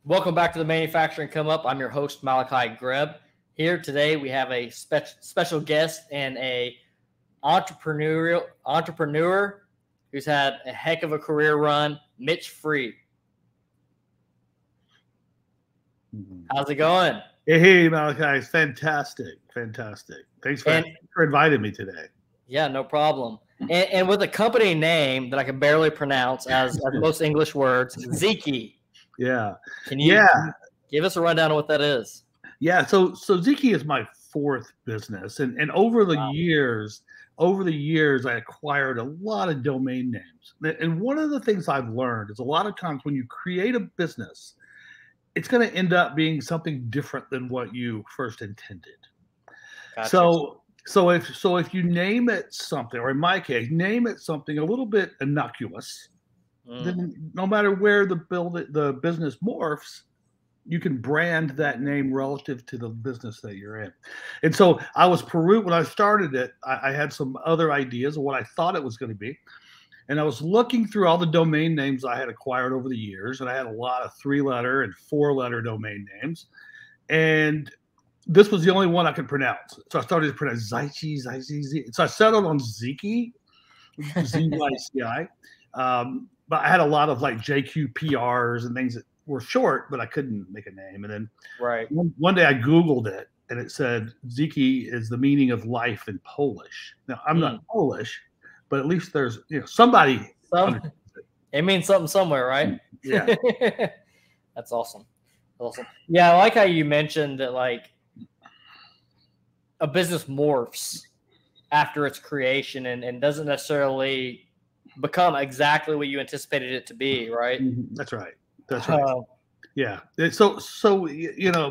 Welcome back to the Manufacturing Come Up. I'm your host, Malachi Greb. Here today we have a special guest and a entrepreneur who's had a heck of a career run, Mitch Free. How's it going? Hey, Malachi, it's fantastic. Thanks for inviting me today. Yeah, no problem. And with a company name that I can barely pronounce as most English words, Ziki. Yeah. Can you give us a rundown of what that is? Yeah. So Ziki is my fourth business, and over the years, I acquired a lot of domain names. And one of the things I've learned is a lot of times when you create a business, it's going to end up being something different than what you first intended. Gotcha. So if you name it something, or in my case, name it something a little bit innocuous, then no matter where the business morphs, you can brand that name relative to the business that you're in. And so when I started it, I had some other ideas of what I thought it was going to be. And I was looking through all the domain names I had acquired over the years, and I had a lot of 3-letter and 4-letter domain names. And this was the only one I could pronounce. So I started to pronounce Zyci. So I settled on Ziki, Z-Y-C-I. But I had a lot of like JQPRs and things that were short, but I couldn't make a name. And then one day I Googled it, and it said Ziki is the meaning of life in Polish. Now, I'm not Polish, but at least there's somebody. It means something somewhere, right? Yeah. That's awesome. Yeah, I like how you mentioned that like a business morphs after its creation and doesn't necessarily become exactly what you anticipated it to be, right? That's right. Yeah. So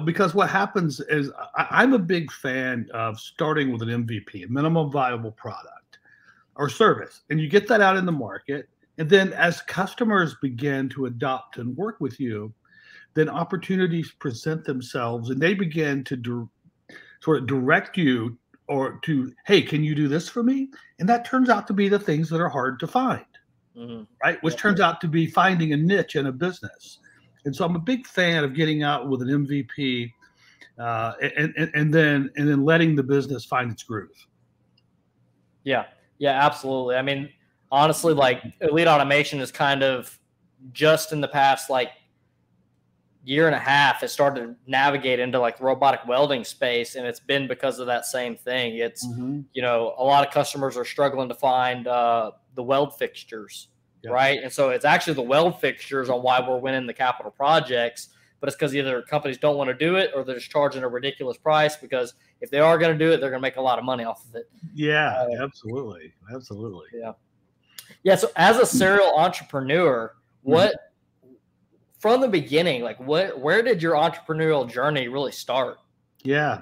because what happens is I'm a big fan of starting with an MVP, a minimum viable product or service, and you get that out in the market, and then as customers begin to adopt and work with you, then opportunities present themselves, and they begin to sort of direct you or to, hey, can you do this for me? And that turns out to be the things that are hard to find, right? Which turns out to be finding a niche in a business. And so I'm a big fan of getting out with an MVP and then letting the business find its groove. Yeah, absolutely. I mean, honestly, like Elite Automation is kind of just in the past like year and a half has started to navigate into like the robotic welding space, and it's been because of that same thing. It's a lot of customers are struggling to find the weld fixtures, right? And so it's actually the weld fixtures on why we're winning the capital projects, but it's because either companies don't want to do it or they're just charging a ridiculous price, because if they are going to do it, they're going to make a lot of money off of it. Yeah, absolutely. Yeah. So as a serial entrepreneur, from the beginning, like where did your entrepreneurial journey really start? Yeah.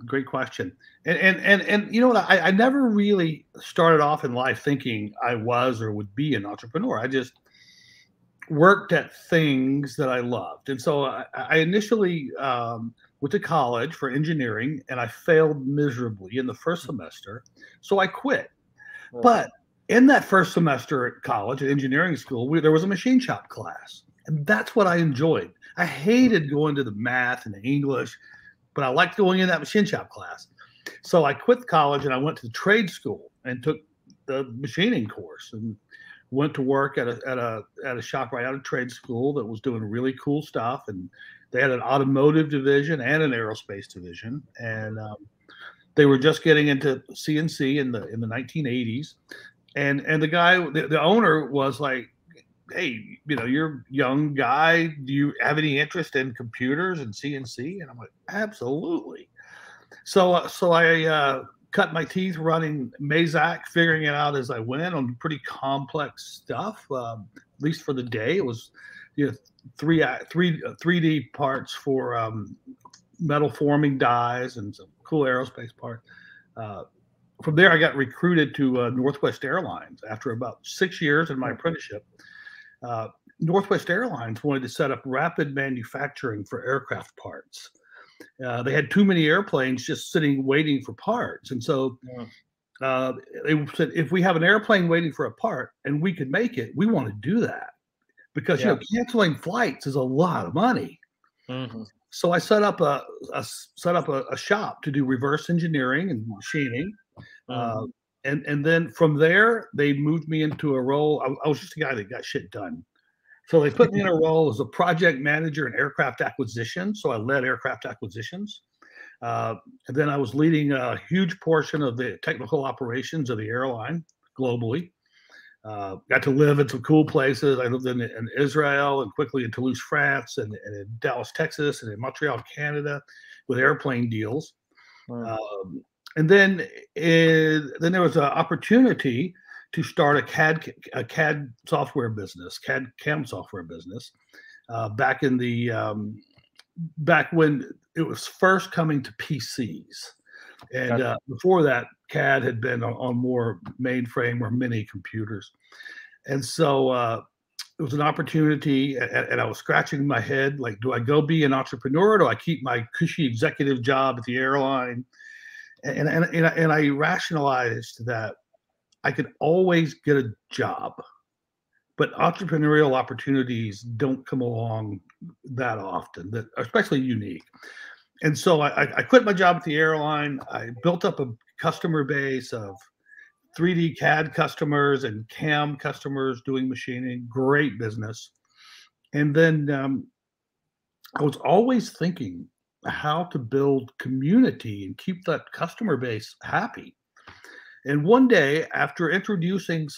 Great question. And you know what? I never really started off in life thinking I was or would be an entrepreneur. I just worked at things that I loved. And so I initially went to college for engineering, and I failed miserably in the first semester. So I quit. Right. But in that first semester at college, at engineering school, there was a machine shop class. And that's what I enjoyed. I hated going to the math and the English, but I liked going in that machine shop class. So I quit college and I went to the trade school and took the machining course and went to work at a shop right out of trade school that was doing really cool stuff. And they had an automotive division and an aerospace division. And they were just getting into CNC in the 1980s. And the guy, the owner was like, hey, you're a young guy. Do you have any interest in computers and CNC? And I'm like, absolutely. So I cut my teeth running Mazak, figuring it out as I went on pretty complex stuff. At least for the day, it was 3D parts for metal forming dies and some cool aerospace parts. From there, I got recruited to Northwest Airlines after about 6 years in my apprenticeship. Northwest Airlines wanted to set up rapid manufacturing for aircraft parts. They had too many airplanes just sitting waiting for parts. And so they said, if we have an airplane waiting for a part and we could make it, we want to do that. Because, canceling flights is a lot of money. Mhm. So I set up a shop to do reverse engineering and machining. Mhm. Uh, and then from there, they moved me into a role. I was just a guy that got shit done. So they put me in a role as a project manager in aircraft acquisition. So I led aircraft acquisitions. Uh, and then I was leading a huge portion of the technical operations of the airline globally. Got to live in some cool places. I lived in Israel and quickly in Toulouse, France, and in Dallas, Texas, and in Montreal, Canada, with airplane deals. Mm. And then there was an opportunity to start a CAD software business, CAD CAM software business, back in the back when it was first coming to PCs. And Gotcha. before that, CAD had been on more mainframe or mini computers. And so it was an opportunity, and I was scratching my head like, do I go be an entrepreneur, or do I keep my cushy executive job at the airline? And I rationalized that I could always get a job, but entrepreneurial opportunities don't come along that often, that are especially unique. And so I quit my job at the airline. I built up a customer base of 3D CAD customers and CAM customers doing machining, great business. And then I was always thinking how to build community and keep that customer base happy. And one day, after introducing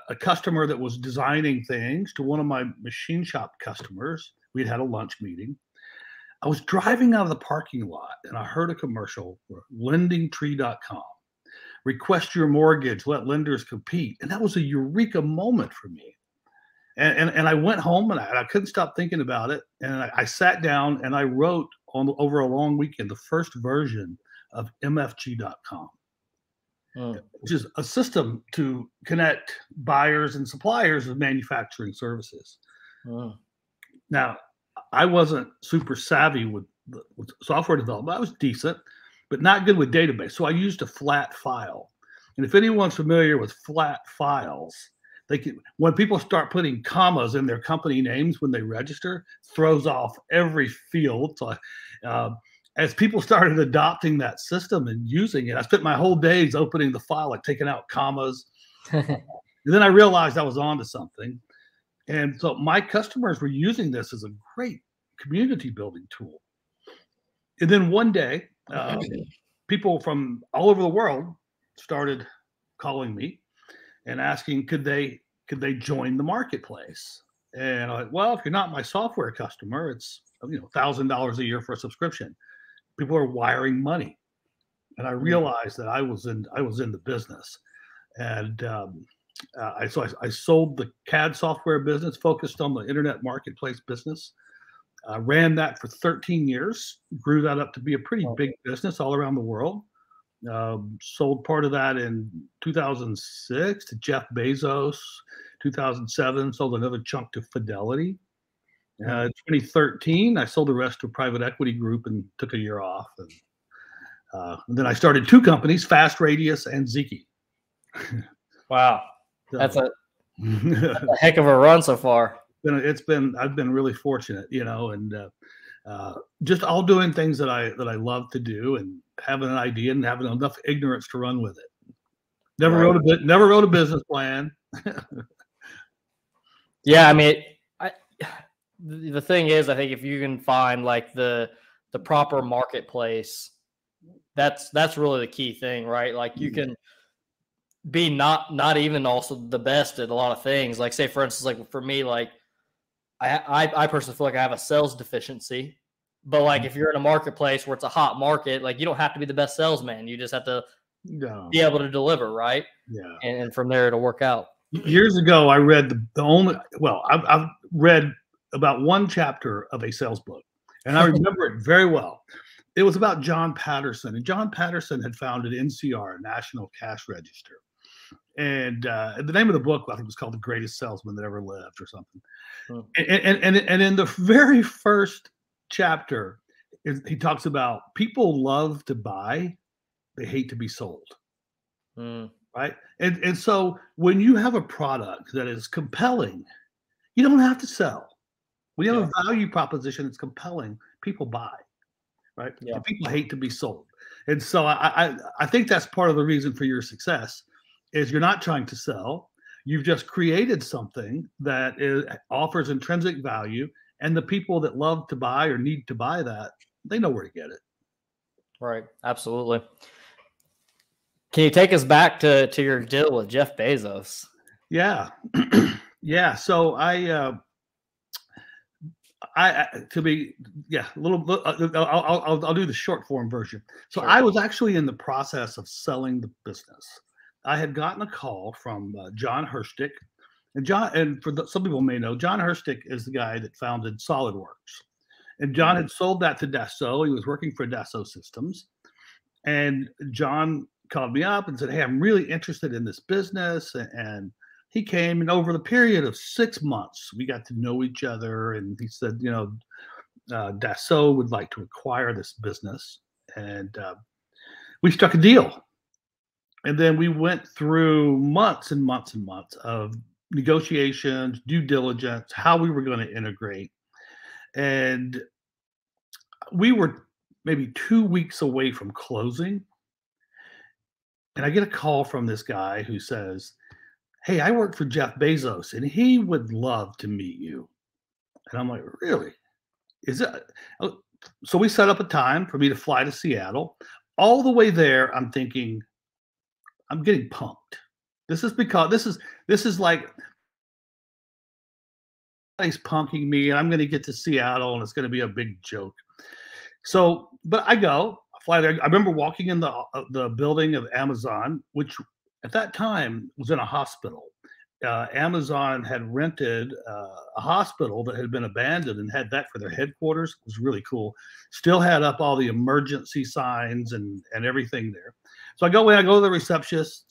a customer that was designing things to one of my machine shop customers, we'd had a lunch meeting. I was driving out of the parking lot and I heard a commercial for lendingtree.com. Request your mortgage, let lenders compete. And that was a eureka moment for me. And I went home and I couldn't stop thinking about it. And I sat down and I wrote over a long weekend the first version of mfg.com, Mm. which is a system to connect buyers and suppliers of manufacturing services. Mm. Now, I wasn't super savvy with software development. I was decent, but not good with database. So I used a flat file. And if anyone's familiar with flat files, when people start putting commas in their company names when they register, throws off every field. So as people started adopting that system and using it, I spent my whole days opening the file, like taking out commas. And then I realized I was onto something. And so my customers were using this as a great community building tool. And then one day, people from all over the world started calling me and asking, could they join the marketplace? And I'm like, well, if you're not my software customer, it's $1,000 a year for a subscription. People are wiring money, and I realized that I was in the business, and I sold the CAD software business, focused on the internet marketplace business. Ran that for 13 years, grew that up to be a pretty big business all around the world. Sold part of that in 2006 to Jeff Bezos. 2007, sold another chunk to Fidelity. 2013, I sold the rest to a private equity group and took a year off. And then I started two companies, Fast Radius and Ziki. Wow. So, That's a heck of a run so far. I've been really fortunate, and just all doing things that I love to do, and having an idea and having enough ignorance to run with it. Never wrote a business plan. Yeah, I mean, the thing is, I think if you can find like the proper marketplace, that's really the key thing, right? Like you can be not even also the best at a lot of things. Like say for instance, like for me, like I personally feel like I have a sales deficiency, but like if you're in a marketplace where it's a hot market, like you don't have to be the best salesman. You just have to be able to deliver, right? Yeah. And from there it'll work out. Years ago, I read I've read about one chapter of a sales book, and I remember it very well. It was about John Patterson, and John Patterson had founded NCR, National Cash Register. And the name of the book, I think, was called "The Greatest Salesman That Ever Lived" or something. And in the very first chapter, he talks about people love to buy, they hate to be sold. Right. And so when you have a product that is compelling, you don't have to sell. When you have a value proposition that's compelling, people buy, right? Yeah. And people hate to be sold. And so I think that's part of the reason for your success is you're not trying to sell. You've just created something that offers intrinsic value, and the people that love to buy or need to buy that, they know where to get it. Right. Absolutely. Can you take us back to your deal with Jeff Bezos? Yeah. Yeah. So I'll do the short form version. So Sure. I was actually in the process of selling the business. I had gotten a call from John Herstick, and some people may know, John Herstick is the guy that founded SolidWorks, and John had sold that to Dassault. He was working for Dassault Systems, and John called me up and said, "Hey, I'm really interested in this business." And he came, and over the period of 6 months, we got to know each other. And he said, Dassault would like to acquire this business, and we struck a deal. And then we went through months and months and months of negotiations, due diligence, how we were going to integrate. And we were maybe 2 weeks away from closing. And I get a call from this guy who says, "Hey, I work for Jeff Bezos, and he would love to meet you." And I'm like, "Really? Is it?" So we set up a time for me to fly to Seattle. All the way there, I'm thinking, I'm getting pumped. This is because this is like he's punking me, and I'm going to get to Seattle, and it's going to be a big joke. So, but I fly there. I remember walking in the building of Amazon, which at that time was in a hospital. Amazon had rented a hospital that had been abandoned and had that for their headquarters. It was really cool. Still had up all the emergency signs and everything there. So I go to the receptionist,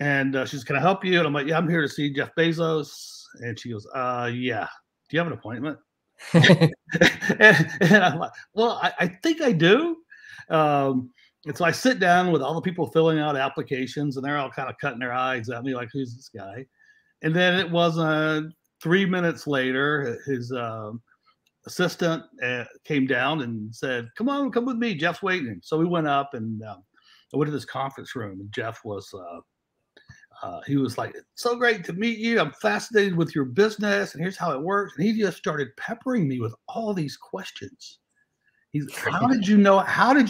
and she says, "Can I help you?" And I'm like, "Yeah, I'm here to see Jeff Bezos." And she goes, "Yeah. Do you have an appointment?" and I'm like, "Well, I think I do." And so I sit down with all the people filling out applications, and they're all kind of cutting their eyes at me like, "Who's this guy?" And then it was 3 minutes later, his assistant came down and said, come with me. Jeff's waiting." So we went up, and I went to this conference room, and Jeff was he was like, "It's so great to meet you. I'm fascinated with your business, and here's how it works." And he just started peppering me with all these questions. How did you know how to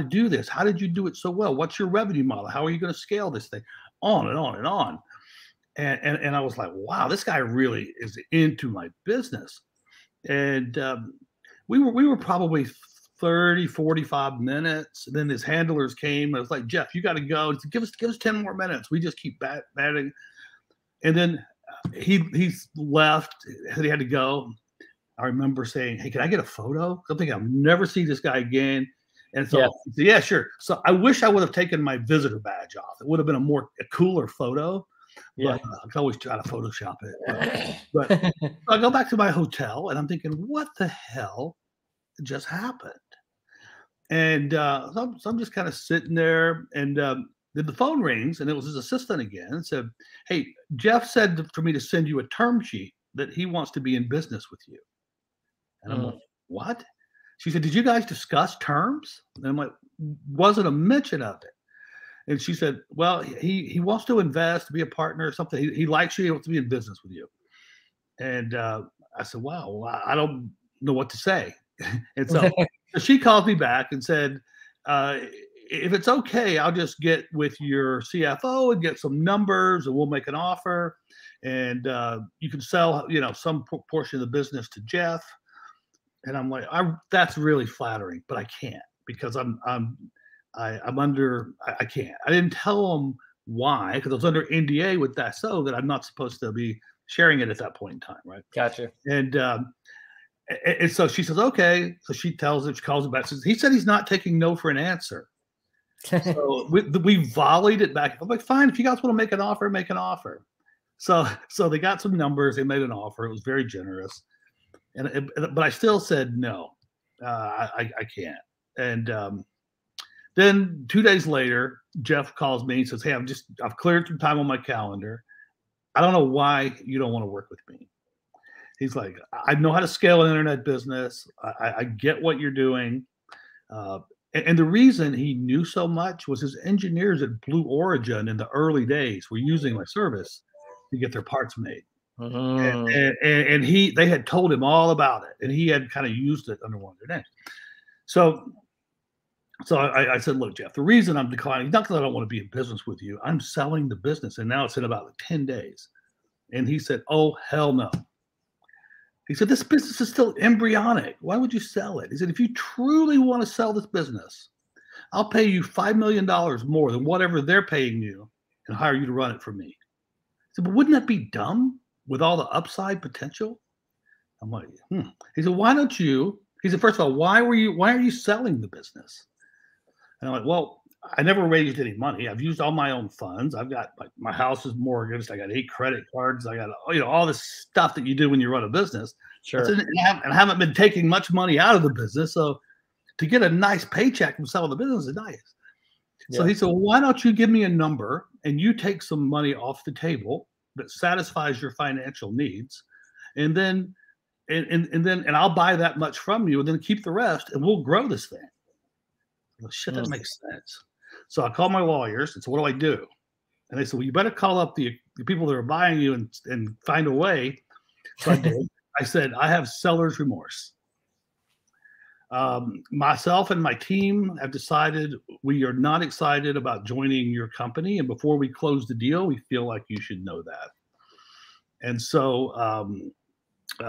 do this? How did you do it so well? What's your revenue model? How are you going to scale this thing? On and on and on. And I was like, wow, this guy really is into my business. And we were probably 30, 45 minutes. And then his handlers came. I was like, "Jeff, you got to go. He said, give us 10 more minutes. We just keep batting." And then he left. He had to go. I remember saying, "Hey, can I get a photo? I think I'll never see this guy again." And so, he said, "Yeah, sure." So I wish I would have taken my visitor badge off. It would have been a cooler photo. But I can always try to Photoshop it. But I go back to my hotel, and I'm thinking, what the hell just happened? And so I'm just kind of sitting there, and then the phone rings, and it was his assistant again, and said, "Hey, Jeff said for me to send you a term sheet that he wants to be in business with you." And I'm like, "What?" She said, "Did you guys discuss terms?" And I'm like, "Wasn't a mention of it." And she said, "Well, he wants to invest, to be a partner or something. He likes you. He wants to be in business with you." And I said, "Wow, I don't know what to say." And so she called me back and said, "If it's okay, I'll just get with your CFO and get some numbers, and we'll make an offer. And you can sell, some portion of the business to Jeff." And I'm like, "That's really flattering, but I can't because I'm under. I can't." I didn't tell them why because I was under NDA with Dassault that I'm not supposed to be sharing it at that point in time, right? Gotcha. And so she says, "Okay." So she calls it back. Says, "He said he's not taking no for an answer." So we volleyed it back. I'm like, "Fine, if you guys want to make an offer, make an offer." So they got some numbers. They made an offer. It was very generous. But I still said no. I can't. And then 2 days later, Jeff calls me and says, "Hey, I've cleared some time on my calendar. I don't know why you don't want to work with me." He's like, I know how to scale an internet business. I get what you're doing. And the reason he knew so much was his engineers at Blue Origin in the early days were using my service to get their parts made. And they had told him all about it, and he had kind of used it under one of their names. So I said, look, Jeff, the reason I'm declining, not because I don't want to be in business with you. I'm selling the business, and now it's in about 10 days. And he said, oh, hell no. He said, this business is still embryonic. Why would you sell it? He said, if you truly want to sell this business, I'll pay you $5 million more than whatever they're paying you and hire you to run it for me. He said, but wouldn't that be dumb with all the upside potential? I'm like, He said, why don't you? He said, first of all, why are you selling the business? And I'm like, well, I never raised any money. I've used all my own funds. I've got my house is mortgaged. I got 8 credit cards. I got all this stuff that you do when you run a business. Sure. And I haven't been taking much money out of the business. So to get a nice paycheck from selling the business is nice. Yeah. So he said, well, why don't you give me a number and you take some money off the table that satisfies your financial needs, and then I'll buy that much from you, and then keep the rest, and we'll grow this thing. Well, shit, that makes sense. So I called my lawyers and said, what do I do? And they said, well, you better call up the people that are buying you and find a way. So I did. I said, I have seller's remorse. Myself and my team have decided we are not excited about joining your company. And before we close the deal, we feel like you should know that. And so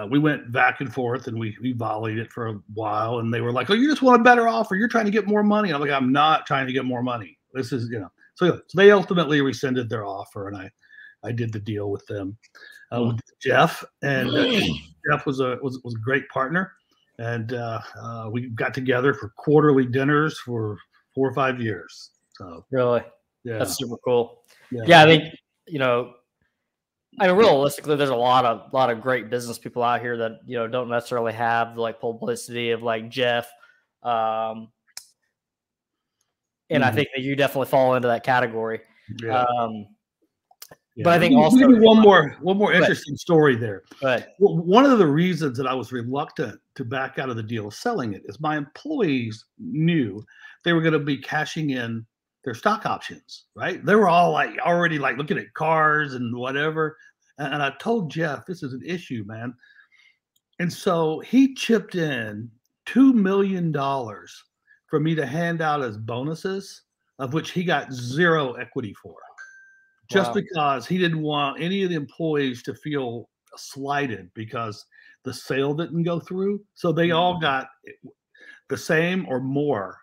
we went back and forth, and we volleyed it for a while. And they were like, oh, you just want a better offer. You're trying to get more money. I'm like, I'm not trying to get more money. This is, So they ultimately rescinded their offer, and I did the deal with them, with Jeff. And Jeff was a great partner. And we got together for quarterly dinners for 4 or 5 years. So really, yeah, that's super cool. Yeah, I think I mean, realistically, there's a lot of great business people out here that don't necessarily have the publicity of Jeff, and I think that you definitely fall into that category. Yeah. But I think also one more interesting story there. Right. One of the reasons that I was reluctant to back out of the deal of selling it is my employees knew they were going to be cashing in their stock options, right? They were all already looking at cars and whatever. And I told Jeff, this is an issue, man. And so he chipped in $2 million for me to hand out as bonuses, of which he got 0 equity for. Just because he didn't want any of the employees to feel slighted because the sale didn't go through. So they all got the same or more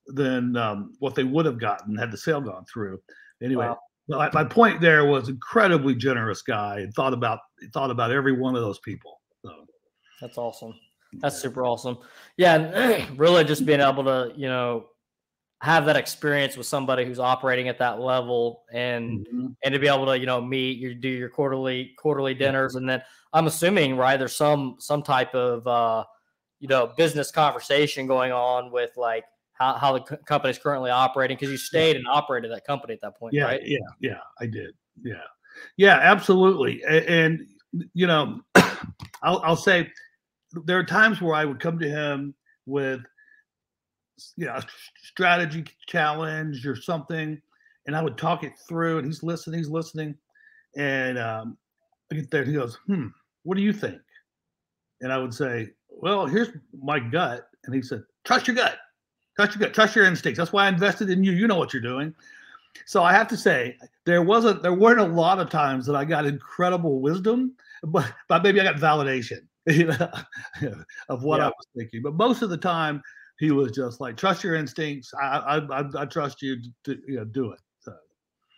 than what they would have gotten had the sale gone through. Anyway, my point there was incredibly generous guy and thought about every one of those people. So that's awesome. That's super awesome. Yeah, and really just being able to have that experience with somebody who's operating at that level, and to be able to meet, you do your quarterly dinners, and then I'm assuming, right, there's some type of business conversation going on with how the company is currently operating, because you stayed and operated that company at that point, right? Yeah, I did. Yeah, absolutely. And I'll say there are times where I would come to him with a strategy challenge or something, and I would talk it through, and he's listening, and I get there, and he goes, what do you think? And I would say, well, here's my gut. And he said, trust your gut, trust your instincts. That's why I invested in you. You know what you're doing. So I have to say, there weren't a lot of times that I got incredible wisdom, but maybe I got validation of what I was thinking. But most of the time, he was just like, trust your instincts. I trust you to do it. So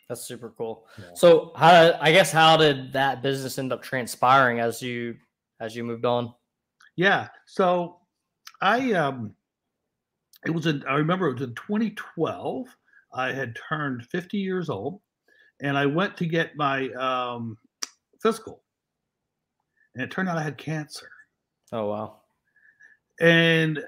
that's super cool. Yeah. So how did that business end up transpiring as you moved on? Yeah. So I remember it was in 2012. I had turned 50 years old, and I went to get my physical, and it turned out I had cancer. Oh, wow. And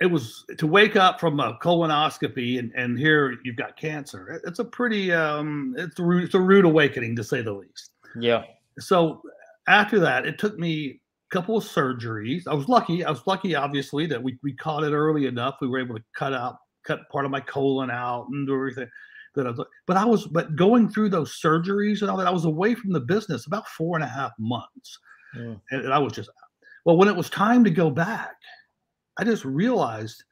it was to wake up from a colonoscopy and here you've got cancer. It's a pretty it's a rude awakening, to say the least. Yeah. So after that, it took me couple of surgeries. I was lucky. Obviously, that we caught it early enough. We were able to cut part of my colon out and do everything. But going through those surgeries and all that, I was away from the business about 4.5 months. Yeah. And I was just, well, when it was time to go back, I just realized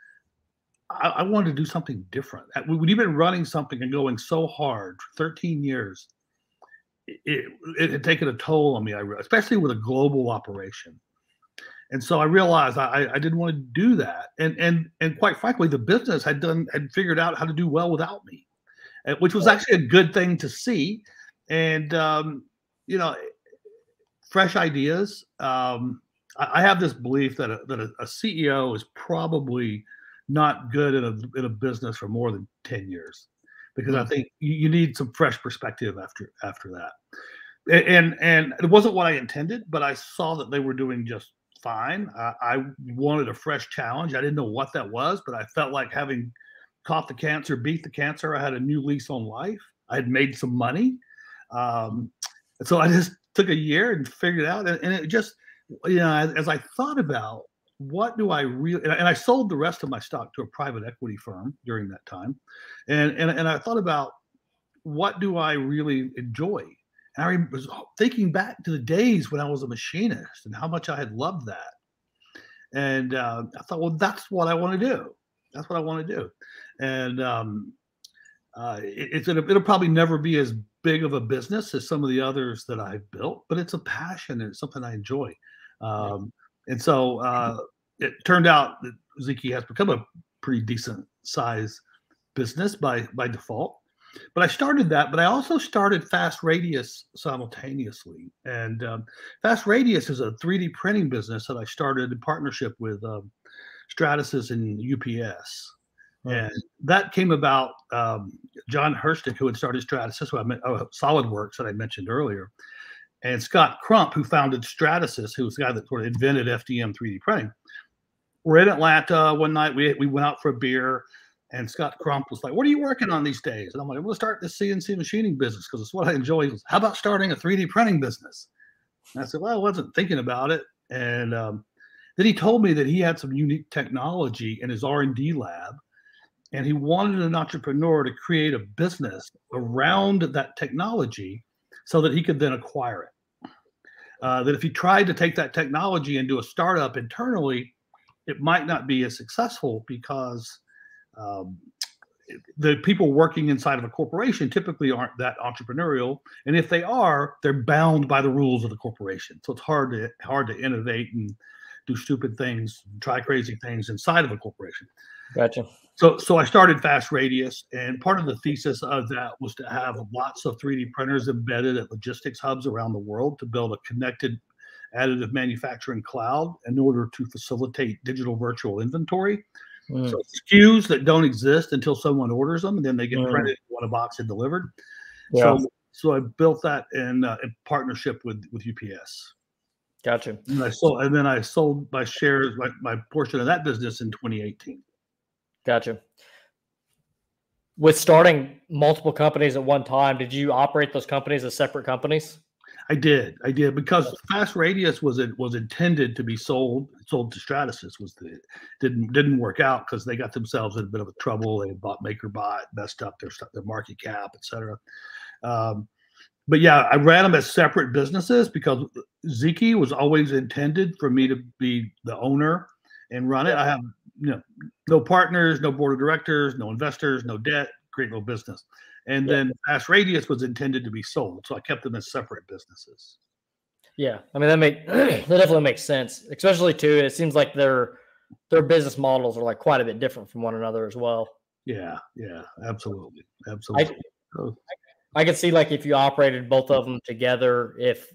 I wanted to do something different. When you've been running something and going so hard for 13 years, it had taken a toll on me, especially with a global operation. And so I realized I didn't want to do that. And quite frankly, the business had figured out how to do well without me, which was actually a good thing to see. And, fresh ideas. I have this belief that a CEO is probably not good in a business for more than 10 years, because I think you need some fresh perspective after that. And it wasn't what I intended, but I saw that they were doing just fine. I wanted a fresh challenge. I didn't know what that was, but I felt like having caught the cancer, beat the cancer, I had a new lease on life. I had made some money. So I just took a year and figured it out. And it just, as I thought about what do I really, and I sold the rest of my stock to a private equity firm during that time. And I thought about what do I really enjoy? And I was thinking back to the days when I was a machinist and how much I had loved that. And I thought, well, that's what I want to do. That's what I want to do. And it'll probably never be as big of a business as some of the others that I've built, but it's a passion and it's something I enjoy. And so it turned out that Ziki has become a pretty decent size business by default. But I started that, but I also started Fast Radius simultaneously. And Fast Radius is a 3D printing business that I started in partnership with Stratasys and UPS. And that came about, John Herstick, who had started Stratasys, SolidWorks that I mentioned earlier, and Scott Crump, who founded Stratasys, who was the guy that sort of invented FDM 3D printing. We're in Atlanta one night. We went out for a beer, and Scott Crump was like, "What are you working on these days?" And I'm like, "I'm going to start this CNC machining business because it's what I enjoy." He goes, "How about starting a 3D printing business?" And I said, "Well, I wasn't thinking about it." And then he told me that he had some unique technology in his R&D lab, and he wanted an entrepreneur to create a business around that technology so that he could then acquire it. That if he tried to take that technology and do a startup internally, it might not be as successful because the people working inside of a corporation typically aren't that entrepreneurial. And if they are, they're bound by the rules of the corporation. So it's hard to innovate and do stupid things, try crazy things inside of a corporation. Gotcha. So I started Fast Radius, and part of the thesis of that was to have lots of 3D printers embedded at logistics hubs around the world to build a connected additive manufacturing cloud in order to facilitate digital virtual inventory. So SKUs that don't exist until someone orders them, and then they get printed, want a box and delivered. Yeah. So I built that in partnership with UPS. Gotcha. And I sold my shares, my portion of that business in 2018. Gotcha. With starting multiple companies at one time, did you operate those companies as separate companies? I did because Fast Radius was intended to be sold to Stratasys. Didn't work out because they got themselves in a bit of a trouble. They bought MakerBot, messed up their market cap, etc. But yeah, I ran them as separate businesses because Ziki was always intended for me to be the owner and run it. I have no partners, no board of directors, no investors, no debt, create no business. And then Fast Radius was intended to be sold, so I kept them as separate businesses. Yeah, I mean that definitely makes sense, especially too. It seems like their business models are like quite a bit different from one another as well. Yeah, absolutely. I could see like if you operated both of them together, if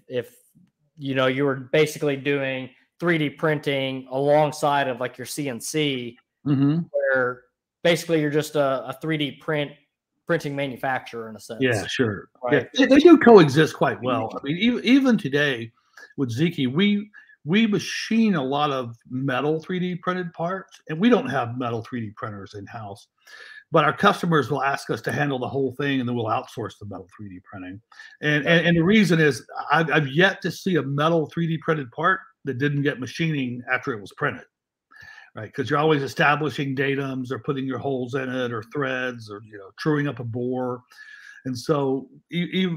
you were basically doing 3D printing alongside of like your CNC, where basically you're just a 3D printing manufacturer in a sense. Yeah, sure. Right? Yeah, they do coexist quite well. I mean, even today with Ziki, we machine a lot of metal 3D printed parts, and we don't have metal 3D printers in house. But our customers will ask us to handle the whole thing, and then we'll outsource the metal 3D printing. And the reason is I've yet to see a metal 3D printed part that didn't get machining after it was printed, right? Because you're always establishing datums or putting your holes in it or threads or truing up a bore, and so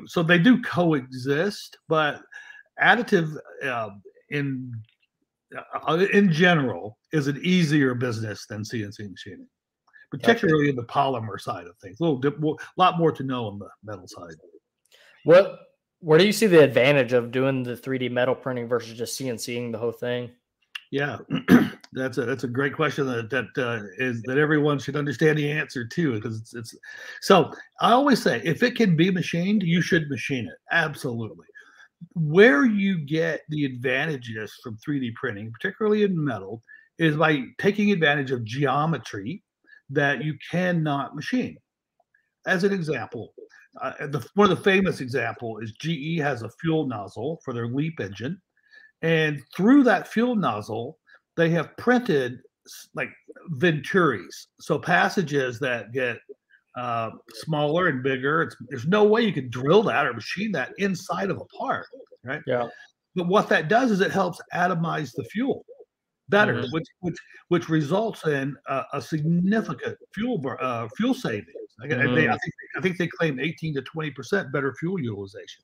so they do coexist, but additive in general is an easier business than CNC machining, particularly in the polymer side of things. A lot more to know on the metal side. Where do you see the advantage of doing the 3D metal printing versus just CNCing the whole thing? Yeah, that's a great question that everyone should understand the answer to, because it's so I always say, if it can be machined, you should machine it. Absolutely. Where you get the advantages from 3D printing, particularly in metal, is by taking advantage of geometry that you cannot machine. As an example, one of the famous example is GE has a fuel nozzle for their LEAP engine, and through that fuel nozzle, they have printed like venturis, so passages that get smaller and bigger. There's no way you could drill that or machine that inside of a part, right? Yeah. But what that does is it helps atomize the fuel better, which results in a significant fuel savings. I think they claim 18 to 20% better fuel utilization.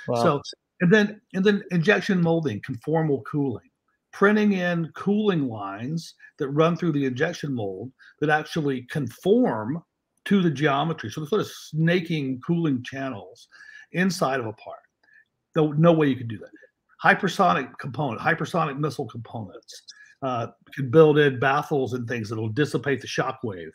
Wow. So and then injection molding, conformal cooling, printing in cooling lines that run through the injection mold that actually conform to the geometry. So they're sort of snaking cooling channels inside of a part. No way you could do that. Hypersonic missile components. Can build in baffles and things that'll dissipate the shock wave.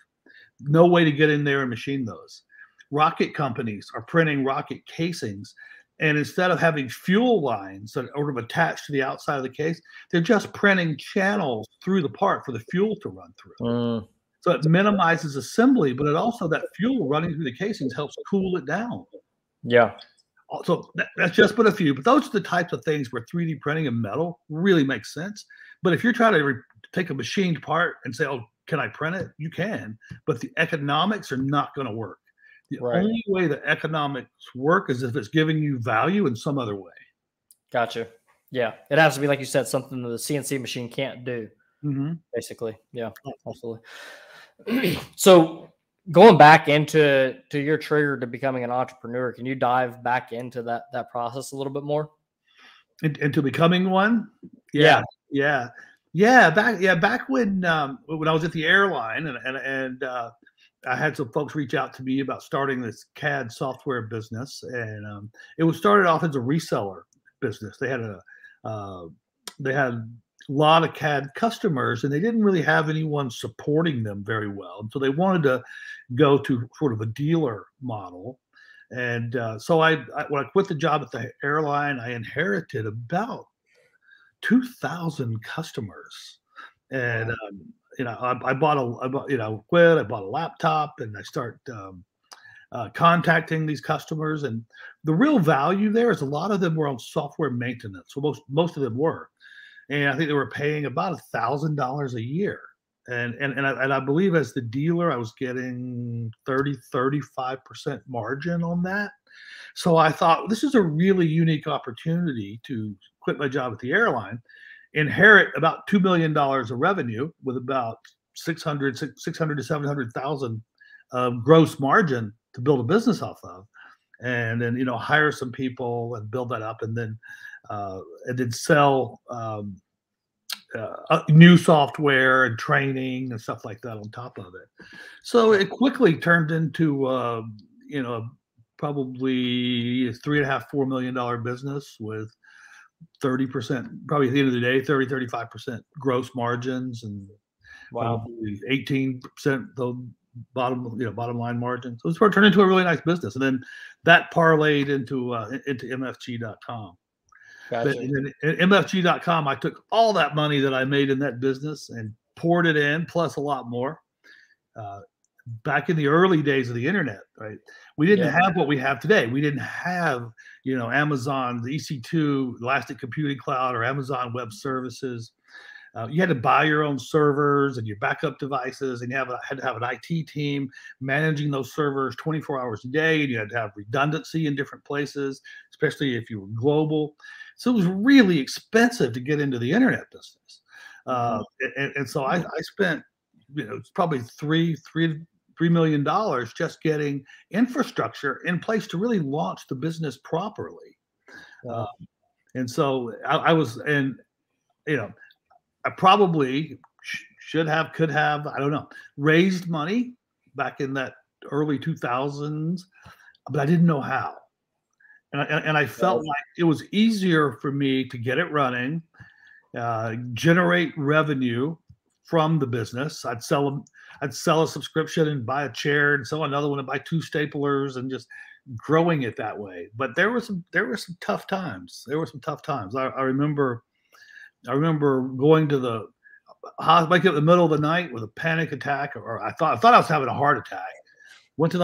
No way to get in there and machine those. Rocket companies are printing rocket casings, and instead of having fuel lines that are sort of attached to the outside of the case, they're just printing channels through the part for the fuel to run through. So it minimizes assembly, but it also, that fuel running through the casings helps cool it down. Yeah. So that's just but a few, but those are the types of things where 3D printing in metal really makes sense. But if you're trying to take a machined part and say, oh, can I print it? You can, but the economics are not going to work. The only way the economics work is if it's giving you value in some other way. Gotcha. Yeah. It has to be, like you said, something that the CNC machine can't do, basically. Yeah, absolutely. So going back into your trigger to becoming an entrepreneur, can you dive back into that process a little bit more? Into becoming one? Yeah. Back when I was at the airline, and I had some folks reach out to me about starting this CAD software business, and it was started off as a reseller business. They had a lot of CAD customers, and they didn't really have anyone supporting them very well, and so they wanted to go to sort of a dealer model. And so when I quit the job at the airline, I inherited about 2,000 customers, and I bought a laptop, and I start contacting these customers, and the real value there is a lot of them were on software maintenance. So most of them were, and I think they were paying about $1,000 a year. And I believe as the dealer, I was getting 35% margin on that. So I thought, this is a really unique opportunity to quit my job at the airline, inherit about $2 million of revenue with about 600 to 700,000 gross margin to build a business off of, and then hire some people and build that up, and then sell new software and training and stuff like that on top of it. So it quickly turned into probably $3.5–4 million business with 30%, probably at the end of the day, 35% gross margins, and probably 18% the bottom line margin. So it's turned into a really nice business, and then that parlayed into MFG.com. Gotcha. And then MFG.com, I took all that money that I made in that business and poured it in, plus a lot more. Back in the early days of the internet, right? We didn't have what we have today. We didn't have, Amazon, the EC2, Elastic Computing Cloud, or Amazon Web Services. You had to buy your own servers and your backup devices, and you had to have an IT team managing those servers 24 hours a day. And you had to have redundancy in different places, especially if you were global. So it was really expensive to get into the internet business. And so I spent, it's probably $3 million just getting infrastructure in place to really launch the business properly. Wow. And so I was, and I probably could have, I don't know, raised money back in that early 2000s, but I didn't know how. And I felt like it was easier for me to get it running, generate revenue from the business. I'd sell a subscription and buy a chair and sell another one and buy 2 staplers and just growing it that way. But there were some tough times. I remember going to the hospital in the middle of the night with a panic attack, or I thought I was having a heart attack. Went to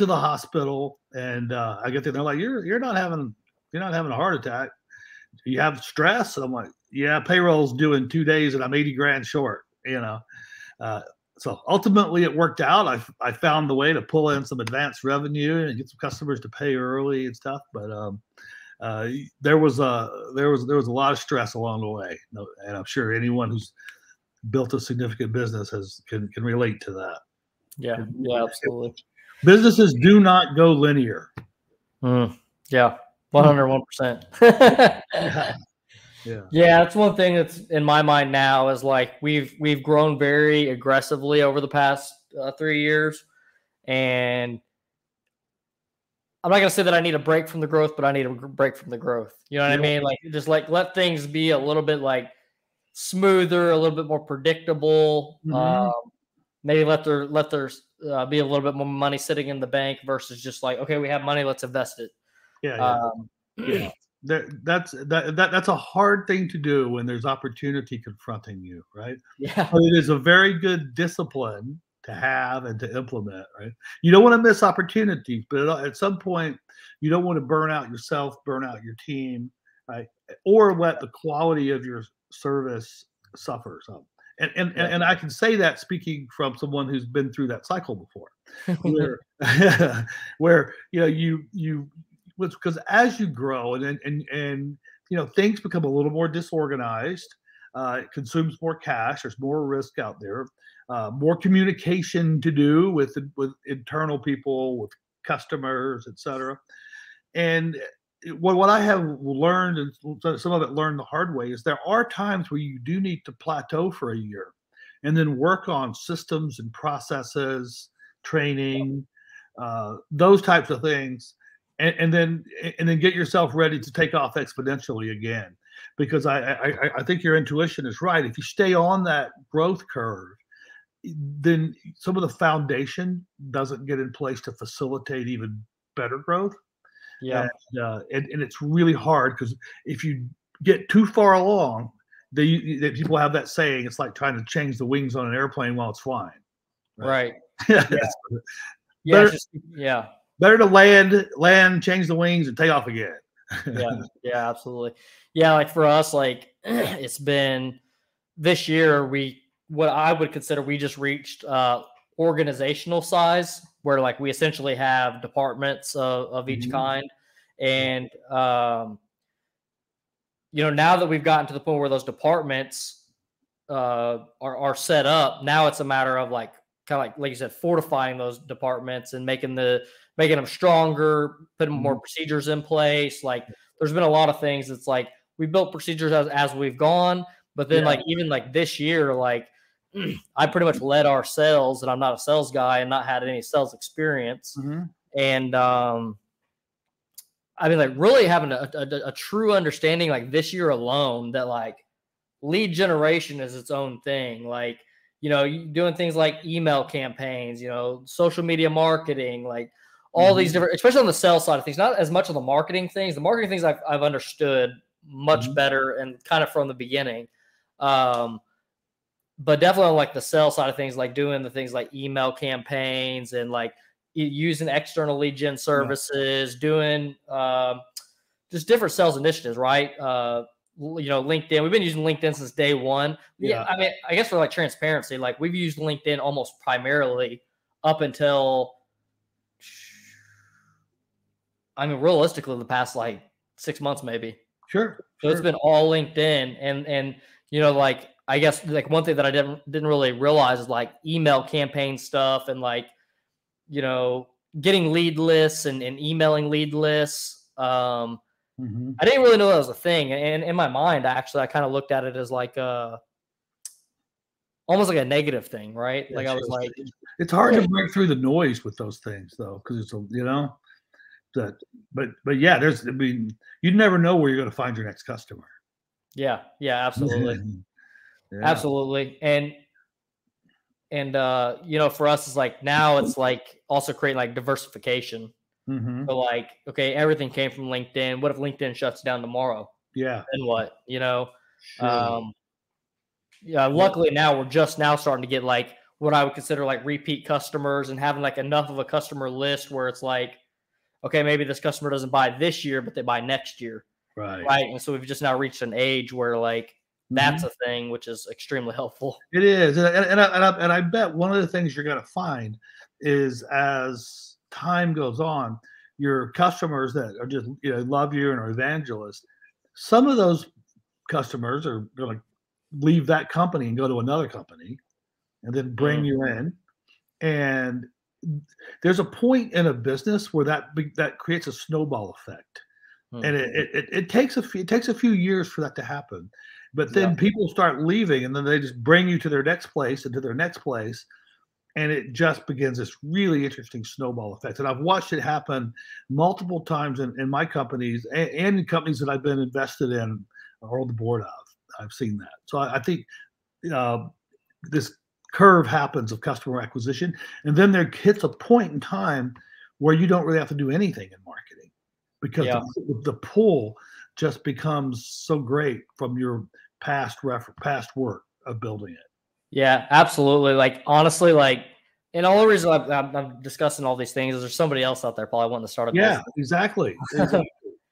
the hospital, and I get there. They're like, "You're not having a heart attack. You have stress." And I'm like, "Yeah, payroll's due in 2 days, and I'm 80 grand short." So ultimately, it worked out. I found the way to pull in some advanced revenue and get some customers to pay early and stuff. But there was a lot of stress along the way, and I'm sure anyone who's built a significant business can relate to that. Yeah, absolutely. Businesses do not go linear. Yeah, 101%. Yeah, that's one thing that's in my mind now is like we've grown very aggressively over the past 3 years, and I'm not gonna say that I need a break from the growth, but I need a break from the growth. You know what I mean? Like just like let things be a little bit like smoother, a little bit more predictable. Maybe let there be a little bit more money sitting in the bank versus just like, okay, we have money, let's invest it. That's a hard thing to do when there's opportunity confronting you, right? Yeah. But it is a very good discipline to have and to implement, right? You don't want to miss opportunities, but at some point, you don't want to burn out yourself, burn out your team, right? Or let the quality of your service suffer some. And I can say that speaking from someone who's been through that cycle before, where because as you grow and things become a little more disorganized, it consumes more cash. There's more risk out there, more communication to do with internal people, with customers, etc. And what I have learned, and some of it learned the hard way, is there are times where you do need to plateau for a year and then work on systems and processes, training, those types of things, and then get yourself ready to take off exponentially again. Because I think your intuition is right. If you stay on that growth curve, then some of the foundation doesn't get in place to facilitate even better growth. And it's really hard because if you get too far along, people have that saying, it's like trying to change the wings on an airplane while it's flying. Right. Better to land, change the wings, and take off again. Yeah, absolutely. Yeah, like for us, like it's been this year, what I would consider we just reached organizational size, where like we essentially have departments of each kind. And, now that we've gotten to the point where those departments are set up, now it's a matter of like, kind of like you said, fortifying those departments and making them stronger, putting more procedures in place. Like there's been a lot of things. It's like we built procedures as we've gone, but then like, even like this year, like I pretty much led our sales, and I'm not a sales guy and not had any sales experience. And, I mean, like really having a true understanding, like this year alone, that like lead generation is its own thing. Like, doing things like email campaigns, social media marketing, like all these different, especially on the sales side of things, not as much on the marketing things. The marketing things I've understood much better and kind of from the beginning. But definitely on like the sales side of things, like doing the things like email campaigns and like using external lead gen services, doing just different sales initiatives, right? LinkedIn. We've been using LinkedIn since day one. I mean, I guess for like transparency, like we've used LinkedIn almost primarily up until, I mean, realistically, the past like 6 months, maybe. Sure. So it's been all LinkedIn, and like I guess like one thing that I didn't really realize is like email campaign stuff and like getting lead lists and emailing lead lists. I didn't really know that was a thing, and in my mind, actually, I kind of looked at it as like almost like a negative thing, right? Yeah, like I was like, it's hard to break through the noise with those things, though, because it's that. But yeah, you never know where you're going to find your next customer. Yeah, absolutely, yeah. Absolutely, and for us, it's like now it's like also creating like diversification. So like, okay, everything came from LinkedIn. What if LinkedIn shuts down tomorrow? Yeah. Then what? Sure. Yeah. Luckily now we're just now starting to get like what I would consider like repeat customers and having like enough of a customer list where it's like, okay, maybe this customer doesn't buy this year, but they buy next year. Right. And so we've just now reached an age where like that's a thing, which is extremely helpful. It is, and I bet one of the things you're going to find is as time goes on, your customers that are just love you and are evangelists, some of those customers are going to leave that company and go to another company, and then bring you in, and there's a point in a business where that creates a snowball effect, and it takes a few years for that to happen. But then people start leaving, and then they just bring you to their next place and to their next place, and it just begins this really interesting snowball effect. And I've watched it happen multiple times in my companies and in companies that I've been invested in or on the board of. I've seen that. So I think this curve happens of customer acquisition, and then there hits a point in time where you don't really have to do anything in marketing because the pull just becomes so great from your past work of building it. Yeah, absolutely. Like honestly, like, and all the reason I'm discussing all these things is there's somebody else out there probably wanting to start a business. Yeah, exactly.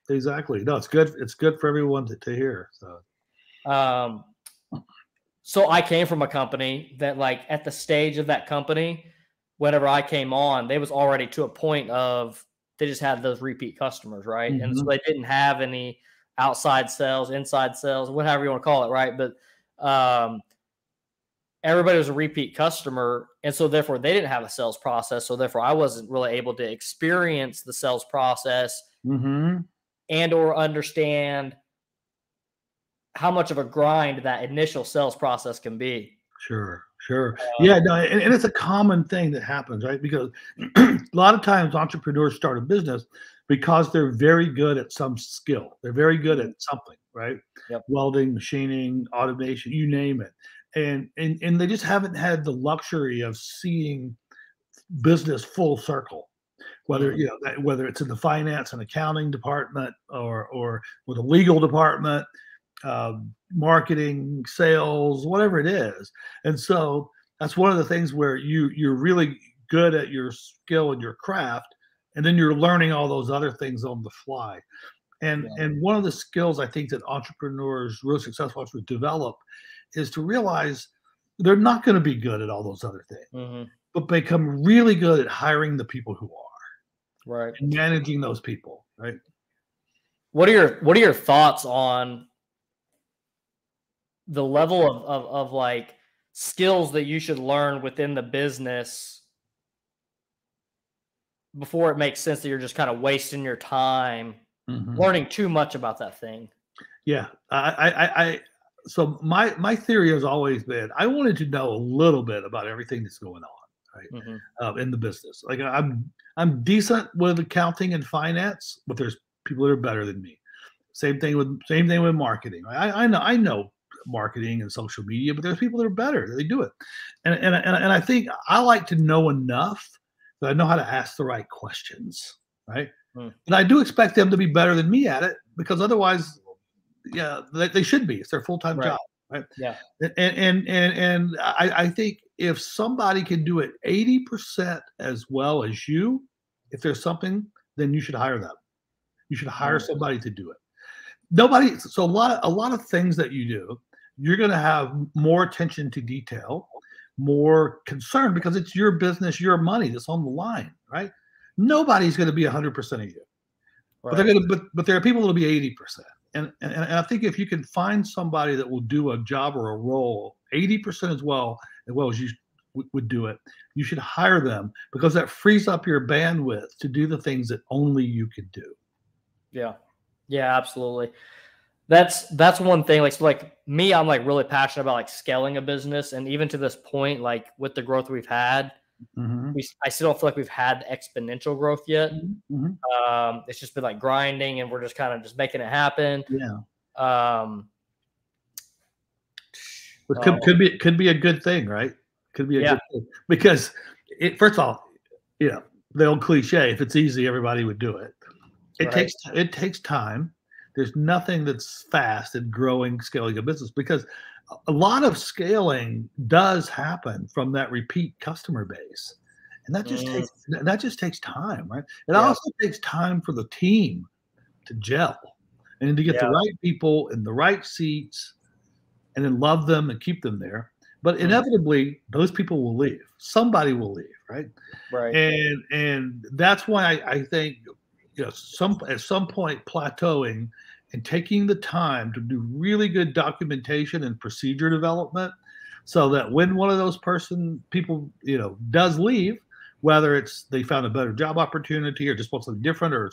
Exactly. No, it's good. It's good for everyone to hear. So I came from a company that like at the stage of that company, whenever I came on, they was already to a point of they just had those repeat customers, right? And so they didn't have any outside sales, inside sales, whatever you want to call it, right? But everybody was a repeat customer, and so therefore they didn't have a sales process. So therefore I wasn't really able to experience the sales process and or understand how much of a grind that initial sales process can be. Sure. Yeah, no, and it's a common thing that happens, right? Because a lot of times entrepreneurs start a business because they're very good at some skill. They're very good at something, right? Yep. Welding, machining, automation, you name it. And they just haven't had the luxury of seeing business full circle. Whether whether it's in the finance and accounting department or the legal department, marketing, sales, whatever it is. And so that's one of the things where you're really good at your skill and your craft, and then you're learning all those other things on the fly. And one of the skills I think that entrepreneurs, really successful entrepreneurs, develop is to realize they're not going to be good at all those other things, but become really good at hiring the people who are, right, and managing those people, right? What are your thoughts on the level of like skills that you should learn within the business before it makes sense that you're just kind of wasting your time learning too much about that thing? Yeah, so my theory has always been I wanted to know a little bit about everything that's going on, right, in the business. Like I'm decent with accounting and finance, but there's people that are better than me. Same thing with marketing. I know marketing and social media, but there's people that are better. They do it, and I think I like to know enough that I know how to ask the right questions, right? And I do expect them to be better than me at it, because otherwise, yeah, they should be. It's their full-time job, right? Yeah. And I think if somebody can do it 80% as well as you, if there's something, then you should hire them. You should hire somebody to do it. So a lot of things that you do, you're going to have more attention to detail, more concern, because it's your business, your money that's on the line, right? Nobody's going to be 100% of you, right. But there are people that'll be 80%. and I think if you can find somebody that will do a job or a role 80% as well as you would do it, you should hire them, because that frees up your bandwidth to do the things that only you can do. Yeah. Yeah, absolutely. That's one thing. Like, so like me, I'm like really passionate about like scaling a business. And even to this point, like with the growth we've had, I still don't feel like we've had exponential growth yet. It's just been like grinding, and we're just kind of just making it happen. Yeah. But could be a good thing, right? Could be a good thing, because first of all, the old cliche, if it's easy, everybody would do it. It takes time. There's nothing that's fast in scaling a business, because a lot of scaling does happen from that repeat customer base, and that just takes time, right? It also takes time for the team to gel and to get the right people in the right seats, and then love them and keep them there. But inevitably, those people will leave. Somebody will leave, right? Right. And that's why I think at some point plateauing and taking the time to do really good documentation and procedure development, so that when one of those people does leave, whether it's they found a better job opportunity or just want something different, or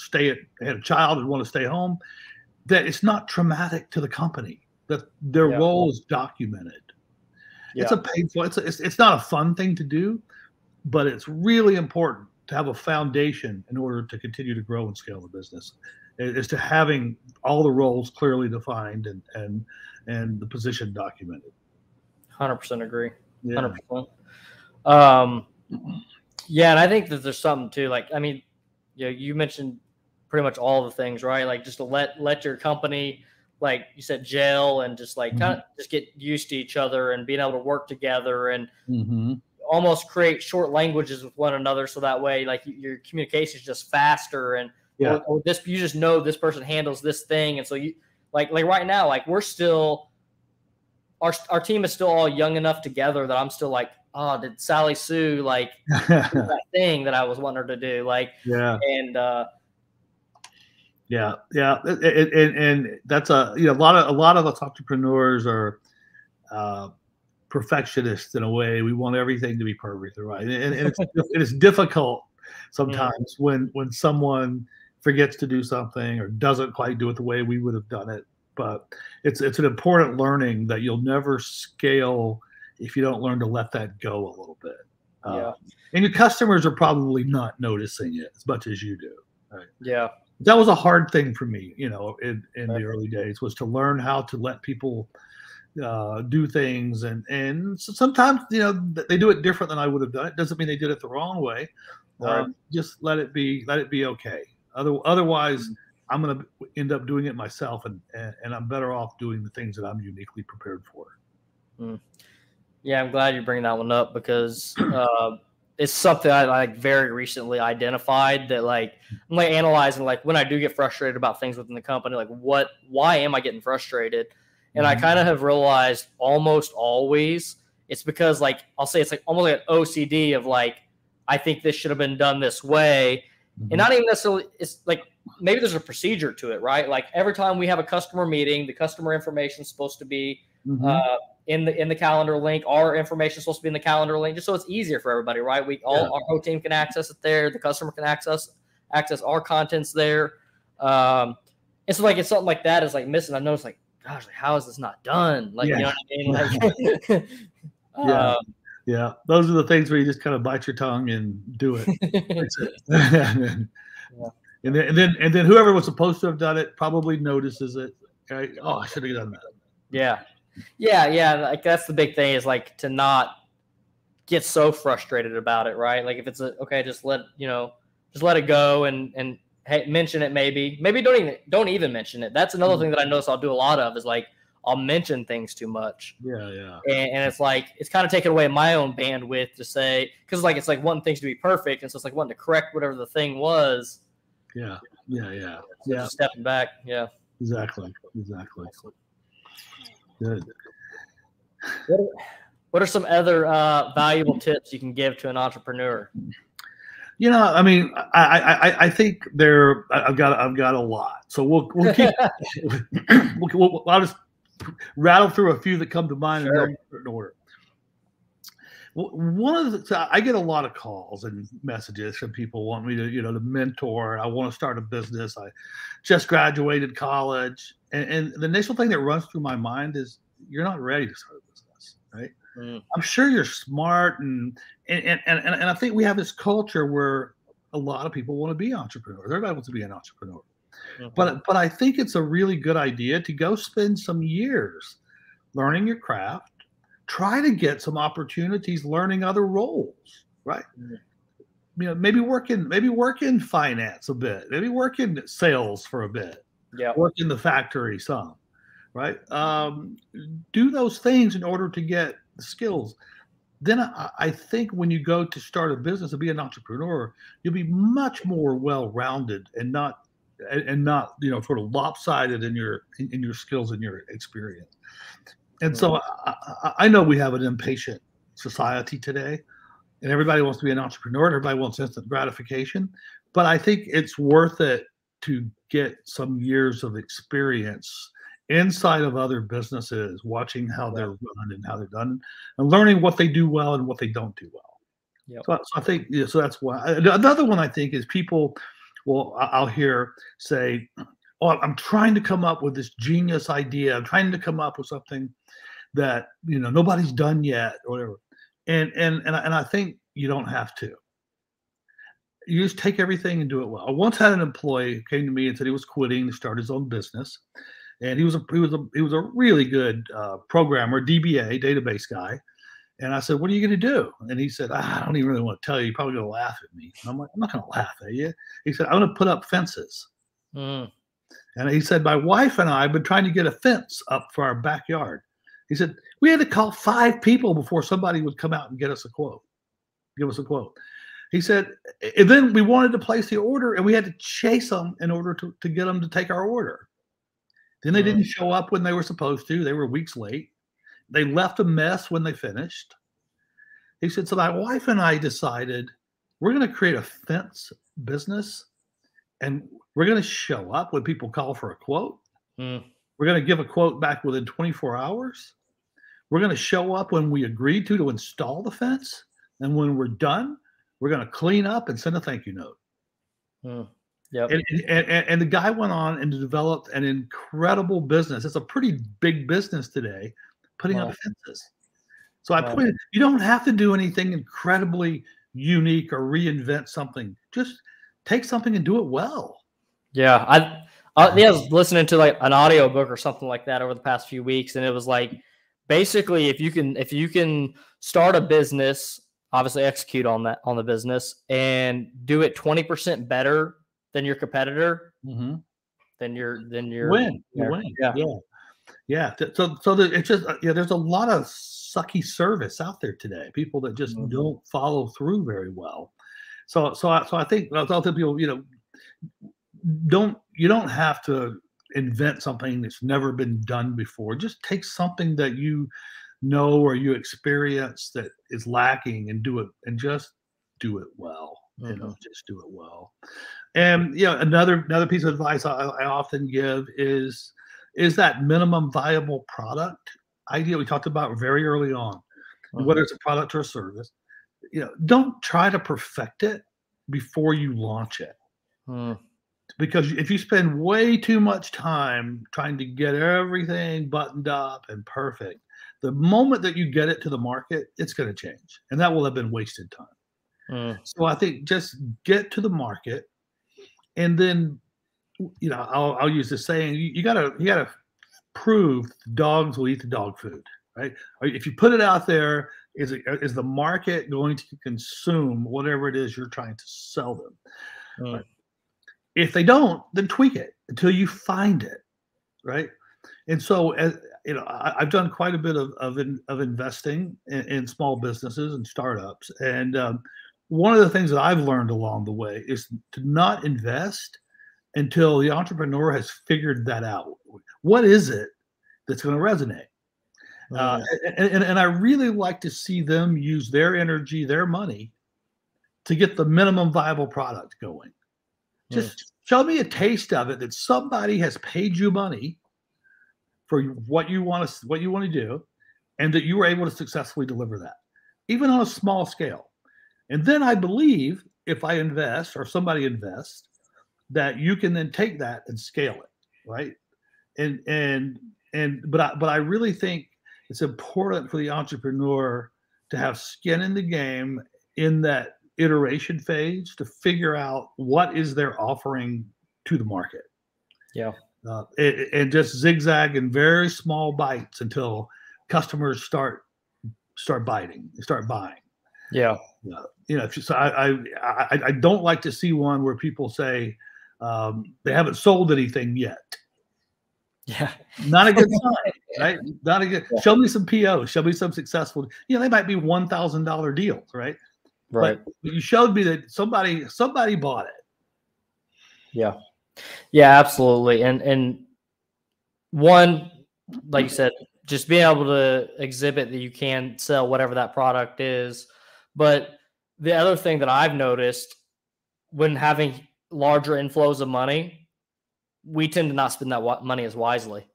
had a child and want to stay home, that it's not traumatic to the company, that their role is documented. It's a painful, it's not a fun thing to do, but it's really important to have a foundation in order to continue to grow and scale the business. Is to having all the roles clearly defined and the position documented. 100% agree. Yeah. 100%. Yeah, and I think that there's something too. Like, I mean, you mentioned pretty much all the things, right? Like, just to let your company, like you said, gel, and just like kind of just get used to each other and being able to work together, and almost create short languages with one another, so that way, like, your communication is just faster, and or you just know this person handles this thing, and so you like right now, like we're still our team is still all young enough together that I'm still like, oh, did Sally Sue like do that thing that I was wanting her to do, like and and that's a lot of us entrepreneurs are perfectionists in a way. We want everything to be perfect, right? And it's difficult sometimes when someone forgets to do something or doesn't quite do it the way we would have done it. But it's an important learning that you'll never scale if you don't learn to let that go a little bit. And your customers are probably not noticing it as much as you do. Right? Yeah. That was a hard thing for me, in the early days, was to learn how to let people do things, and so sometimes they do it different than I would have done it. Doesn't mean they did it the wrong way. Just let it be okay. Otherwise, I'm going to end up doing it myself, and I'm better off doing the things that I'm uniquely prepared for. Yeah, I'm glad you bring that one up, because it's something I like very recently identified, that like I'm like analyzing, like when I do get frustrated about things within the company, like why am I getting frustrated? And I kind of have realized almost always it's because, like, I'll say it's like almost like an OCD of like, I think this should have been done this way. And not even necessarily, it's like maybe there's a procedure to it, right? Like every time we have a customer meeting, the customer information is supposed to be in the calendar link. Our information is supposed to be in the calendar link, just so it's easier for everybody, right? Our whole team can access it there. The customer can access our contents there. And so like it's something like that is like missing. I noticed like, gosh, like, how is this not done? Like, you know what I mean? Like, those are the things where you just kind of bite your tongue and do it. That's it. And then whoever was supposed to have done it probably notices it. Right? Oh, I should have done that. Yeah. Like that's the big thing, is like to not get so frustrated about it, right? Like if it's just let it go, and hey, mention it. Maybe don't even mention it. That's another thing that I notice I'll do a lot of, is like I'll mention things too much. And it's like it's kind of taking away my own bandwidth to say, because like it's like wanting things to be perfect, and so it's like wanting to correct whatever the thing was. Just stepping back. Exactly. Good. What are some other valuable tips you can give to an entrepreneur? I mean, I think I've got a lot, so we'll keep. I'll just rattle through a few that come to mind in no certain order. One of the, I get a lot of calls and messages from people wanting me to, to mentor. I want to start a business. I just graduated college, and the initial thing that runs through my mind is, you're not ready to start a business, right? I'm sure you're smart, and I think we have this culture where a lot of people want to be entrepreneurs. Everybody wants to be an entrepreneur. But I think it's a really good idea to go spend some years learning your craft, try to get some opportunities learning other roles, right? Maybe work in finance a bit, maybe work in sales for a bit, work in the factory some, right? Do those things in order to get the skills. Then I think when you go to start a business and be an entrepreneur, you'll be much more well-rounded and not sort of lopsided in your skills and your experience. And so I know we have an impatient society today, and everybody wants to be an entrepreneur, and everybody wants instant gratification. But I think it's worth it to get some years of experience inside of other businesses, watching how they're run and how they're done, and learning what they do well and what they don't do well. So I think, so that's why. Another one I think is people, I'll hear say, "Oh, I'm trying to come up with this genius idea. I'm trying to come up with something that nobody's done yet, or whatever." And I think you don't have to. You just take everything and do it well. I once had an employee who came to me and said he was quitting to start his own business, and he was a really good programmer, DBA, database guy. And I said, "What are you going to do?" And he said, "I don't even really want to tell you. You're probably going to laugh at me." And I'm like, "I'm not going to laugh at you." He said, "I'm going to put up fences." And he said, "My wife and I have been trying to get a fence up for our backyard." He said, "We had to call 5 people before somebody would come out and give us a quote. He said, "And then we wanted to place the order, and we had to chase them in order to get them to take our order. Then they didn't show up when they were supposed to. They were weeks late. They left a mess when they finished." He said, "So my wife and I decided we're going to create a fence business, and we're going to show up when people call for a quote. We're going to give a quote back within 24 hours. We're going to show up when we agreed to install the fence. And when we're done, we're going to clean up and send a thank you note." And the guy went on and developed an incredible business. It's a pretty big business today, putting up fences. So you don't have to do anything incredibly unique or reinvent something. Just take something and do it well. I was listening to like an audiobook or something like that over the past few weeks, and it was like, basically, if you can start a business, obviously execute on the business, and do it 20% better than your competitor, then you're win. You win. Yeah. So it's just there's a lot of sucky service out there today. People that just don't follow through very well. So I think I'll tell people, you don't have to invent something that's never been done before. Just take something that you know or you experience that is lacking and do it, and just do it well. Just do it well. And another piece of advice I often give is that minimum viable product idea we talked about very early on. Whether it's a product or a service, don't try to perfect it before you launch it. Because if you spend way too much time trying to get everything buttoned up and perfect, the moment that you get it to the market, it's going to change, and that will have been wasted time. So I think just get to the market, and then I'll use the saying: you gotta prove dogs will eat the dog food, right? If you put it out there, is the market going to consume whatever it is you're trying to sell them? Right? If they don't, then tweak it until you find it, right? And so, I've done quite a bit of investing in small businesses and startups, and one of the things that I've learned along the way is to not invest until the entrepreneur has figured that out. What is it that's going to resonate? And I really like to see them use their energy, their money, to get the minimum viable product going. Just show me a taste of it, that somebody has paid you money for what you want to do, and that you were able to successfully deliver that, even on a small scale. And then I believe if I invest or somebody invests, that you can then take that and scale it, right? But I really think it's important for the entrepreneur to have skin in the game in that iteration phase, to figure out what is their offering to the market. Yeah. And just zigzag in very small bites until customers start biting, start buying. Yeah. So I don't like to see one where people say they haven't sold anything yet. Yeah. Not a good sign, right? Not a good. Yeah. Show me some POs. Show me some successful. They might be $1,000 deals, right? Right. But you showed me that somebody bought it. Yeah. Yeah, absolutely. And one, like you said, just being able to exhibit that you can sell whatever that product is. But the other thing that I've noticed when having larger inflows of money, we tend to not spend that money as wisely.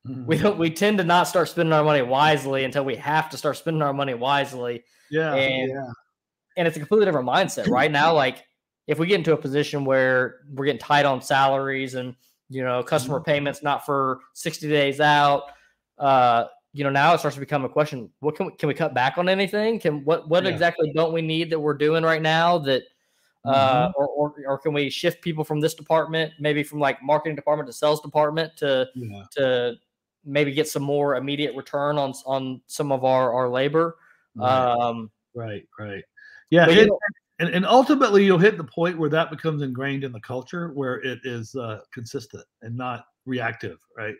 Mm-hmm. We tend to not start spending our money wisely until we have to start spending our money wisely. Yeah. And it's a completely different mindset right now. Like if we get into a position where we're getting tight on salaries and, customer payments not for 60 days out, now it starts to become a question. What can we cut back on anything? What exactly don't we need that we're doing right now that, or can we shift people from this department, maybe from like marketing department to sales department to maybe get some more immediate return on some of our labor. Right. Yeah. And ultimately you'll hit the point where that becomes ingrained in the culture, where it is consistent and not reactive. Right.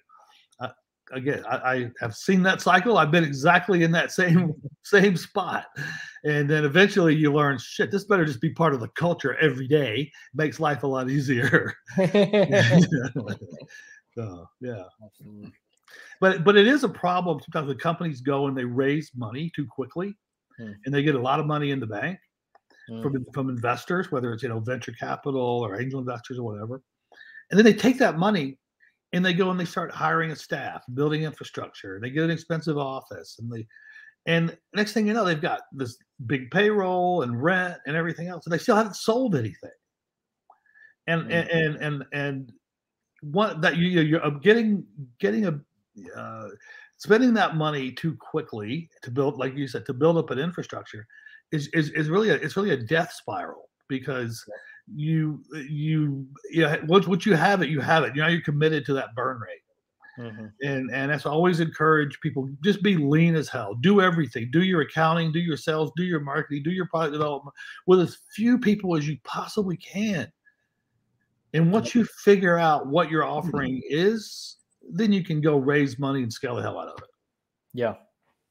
Again, I have seen that cycle. I've been exactly in that same spot. And then eventually you learn, shit, this better just be part of the culture every day. It makes life a lot easier. So, yeah. Absolutely. But it is a problem sometimes when companies go and they raise money too quickly and they get a lot of money in the bank from investors, whether it's, venture capital or angel investors or whatever. And then they take that money and they go and they start hiring a staff, building infrastructure. They get an expensive office, and next thing you know, they've got this big payroll and rent and everything else, and they still haven't sold anything. And what that you're getting spending that money too quickly to build, like you said, to build up an infrastructure is really a death spiral, because once you have it, you're committed to that burn rate. And that's why I always encourage people, just be lean as hell, do everything, do your accounting, do your sales, do your marketing, do your product development with as few people as you possibly can. And once you figure out what your offering is, then you can go raise money and scale the hell out of it.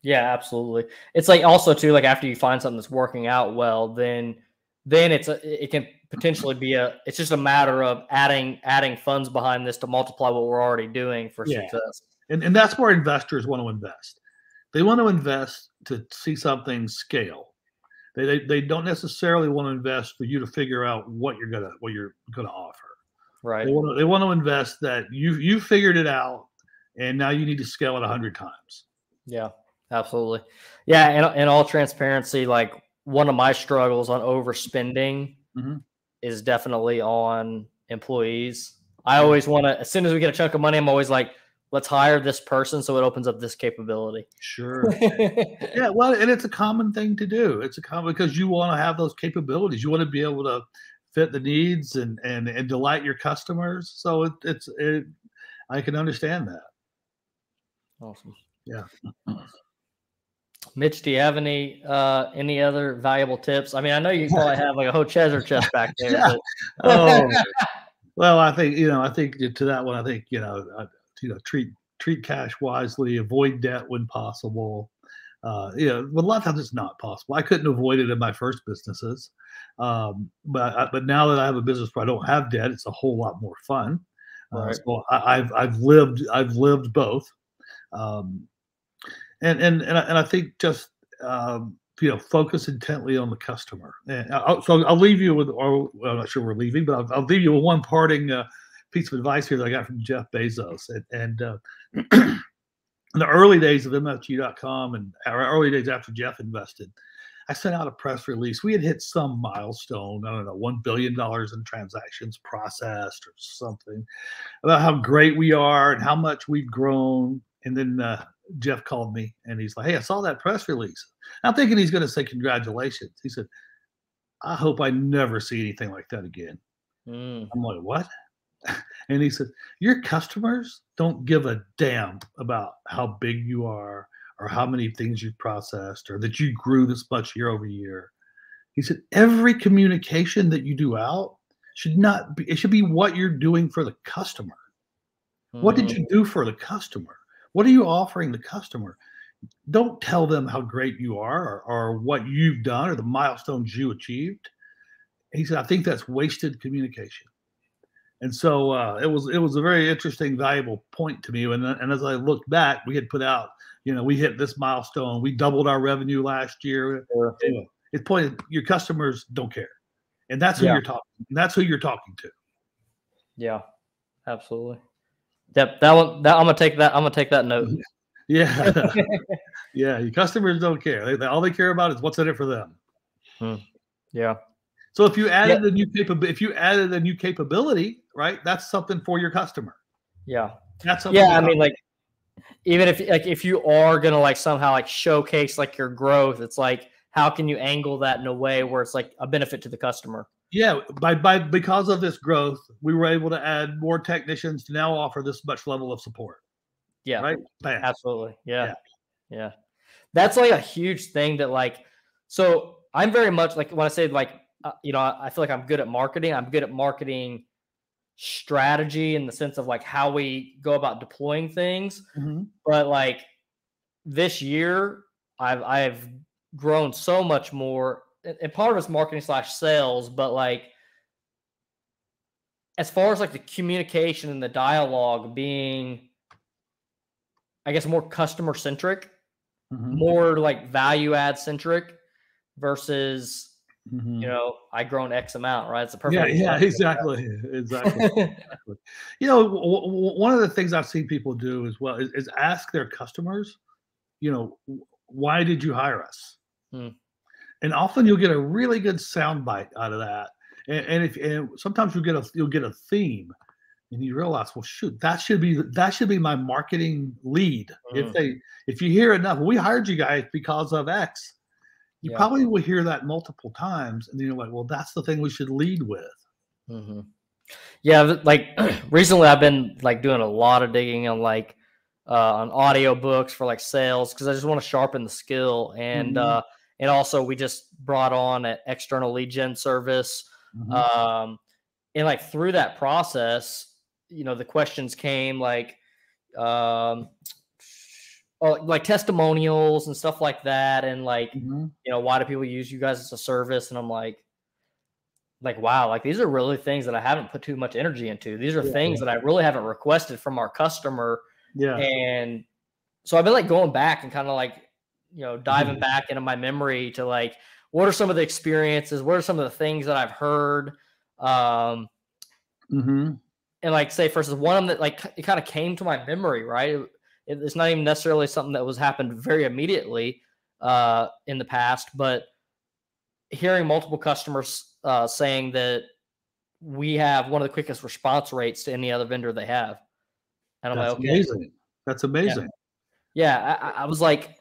Yeah, absolutely. It's like also too, like after you find something that's working out well, then it can potentially be it's just a matter of adding funds behind this to multiply what we're already doing for success. And that's where investors want to invest. They want to invest to see something scale. They don't necessarily want to invest for you to figure out what you're gonna offer. Right. They want to invest that you figured it out, and now you need to scale it 100 times. Yeah, absolutely. Yeah, and in all transparency, like one of my struggles on overspending is definitely on employees. I always want to, as soon as we get a chunk of money, I'm always like, let's hire this person so it opens up this capability. Sure. Yeah, well, and it's a common thing to do. Because you want to have those capabilities. You want to be able to fit the needs and delight your customers. So I can understand that. Awesome. Yeah. Mitch, do you have any other valuable tips? I mean, I know you probably have like a whole treasure chest back there. Yeah. Oh, well, I think to that one, I think, treat cash wisely, avoid debt when possible. But a lot of times it's not possible. I couldn't avoid it in my first businesses. But now that I have a business where I don't have debt, it's a whole lot more fun. Right. So I've lived both. And I think just focus intently on the customer. And so I'll leave you with, or well, I'm not sure we're leaving, but I'll leave you with one parting piece of advice here that I got from Jeff Bezos. And in the early days of MFG.com and our early days after Jeff invested, I sent out a press release. We had hit some milestone, I don't know, $1 billion in transactions processed or something, about how great we are and how much we've grown. And then Jeff called me and he's like, "Hey, I saw that press release." I'm thinking he's going to say congratulations. He said, "I hope I never see anything like that again." I'm like, "What?" And he said, "Your customers don't give a damn about how big you are or how many things you've processed or that you grew this much year over year." He said, "Every communication that you do out should not be, it should be what you're doing for the customer. What did you do for the customer? What are you offering the customer? Don't tell them how great you are or what you've done or the milestones you achieved." He said, "I think that's wasted communication." And so it was a very interesting, valuable point to me. And as I looked back, we had put out, we hit this milestone. We doubled our revenue last year. Sure. Anyway, it's pointed, your customers don't care, and that's who you're talking. That's who you're talking to. Yeah, absolutely. Yep, I'm gonna take that. I'm gonna take that note. Yeah, yeah. Your customers don't care. All they care about is what's in it for them. Yeah. So if you added a new capability, right, that's something for your customer. Yeah. That's something. Yeah, I mean, like, even if you are gonna like somehow like showcase like your growth, it's like, how can you angle that in a way where it's like a benefit to the customer? Yeah, because of this growth, we were able to add more technicians to now offer this much level of support. Yeah, right. Bam. Absolutely. Yeah. That's like a huge thing that like. So I'm very much like when I say like I feel like I'm good at marketing. I'm good at marketing strategy in the sense of like how we go about deploying things. But like this year, I've grown so much more. And part of it's marketing / sales, but like as far as like the communication and the dialogue being, I guess, more customer centric, more like value add centric versus, I've grown X amount, right? It's a perfect. Yeah, exactly. One of the things I've seen people do as well is ask their customers, why did you hire us? And often you'll get a really good soundbite out of that. And sometimes you'll get a theme, and you realize, well, shoot, that should be my marketing lead. If you hear enough, we hired you guys because of X, you probably will hear that multiple times, and then you're like, well, that's the thing we should lead with. Yeah, like recently I've been like doing a lot of digging on like on audio books for like sales because I just want to sharpen the skill. And also we just brought on an external lead gen service. And like through that process, the questions came like like testimonials and stuff like that. And like, why do people use you guys as a service? And I'm like, wow, like these are really things that I haven't put too much energy into. These are things that I really haven't requested from our customer. Yeah. And so I've been like going back and kind of like, diving back into my memory to like, what are some of the experiences? What are some of the things that I've heard? And like say, for instance, one of them that like, it kind of came to my memory, right? It's not even necessarily something that was happened very immediately in the past, but hearing multiple customers saying that we have one of the quickest response rates to any other vendor they have. And I'm like, okay. Amazing. That's amazing. Yeah. I was like,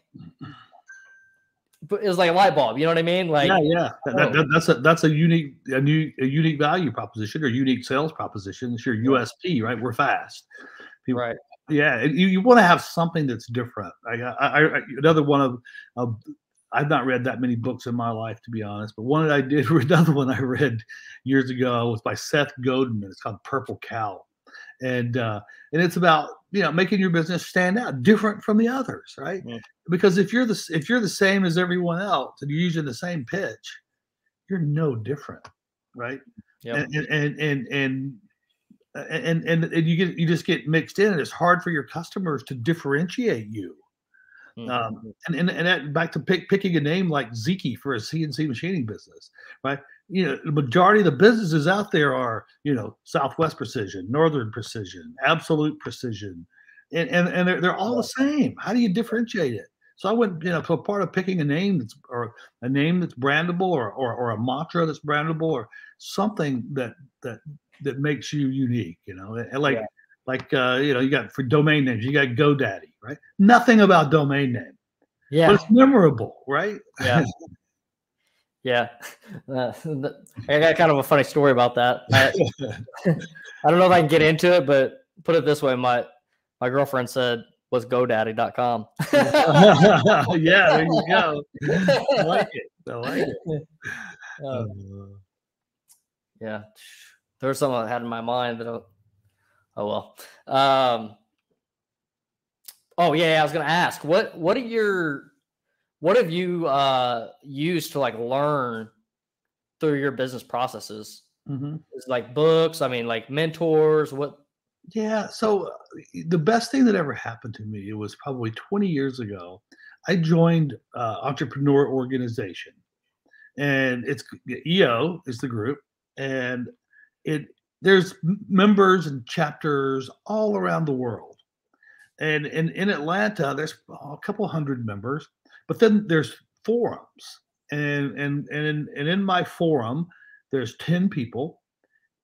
but it was like a light bulb. You know what I mean? Like, that's a unique value proposition or unique sales proposition. It's your USP, right? We're fast. People, right. Yeah. You want to have something that's different. Another one of I've not read that many books in my life, to be honest, but one that I did, another one I read years ago was by Seth Godin. It's called Purple Cow. And it's about, making your business stand out different from the others. Right. Yeah. Because if you're the same as everyone else and you're using the same pitch, you're no different. Right. Yep. And you just get mixed in, and it's hard for your customers to differentiate you. And that, back to picking a name like Zeke for a CNC machining business, right? The majority of the businesses out there are, Southwest Precision, Northern Precision, Absolute Precision, and they're all the same. How do you differentiate it? So I went, to a part of picking a name that's brandable, or a mantra that's brandable, or something that makes you unique. And you got, for domain names, you got GoDaddy, right? Nothing about domain name, but it's memorable, right? Yeah. Yeah. I got kind of a funny story about that. I don't know if I can get into it, but put it this way: my girlfriend said, was GoDaddy.com. Yeah, there you go. I like it. Yeah, there was something I had in my mind that. Oh well. Oh yeah, I was gonna ask what have you used to learn through your business processes? It's like books. I mean, like mentors. What? Yeah. So the best thing that ever happened to me, it was probably 20 years ago. I joined Entrepreneur Organization, and it's EO is the group, and there's members and chapters all around the world. And in Atlanta, there's a couple hundred members, but then there's forums, and in my forum, there's 10 people,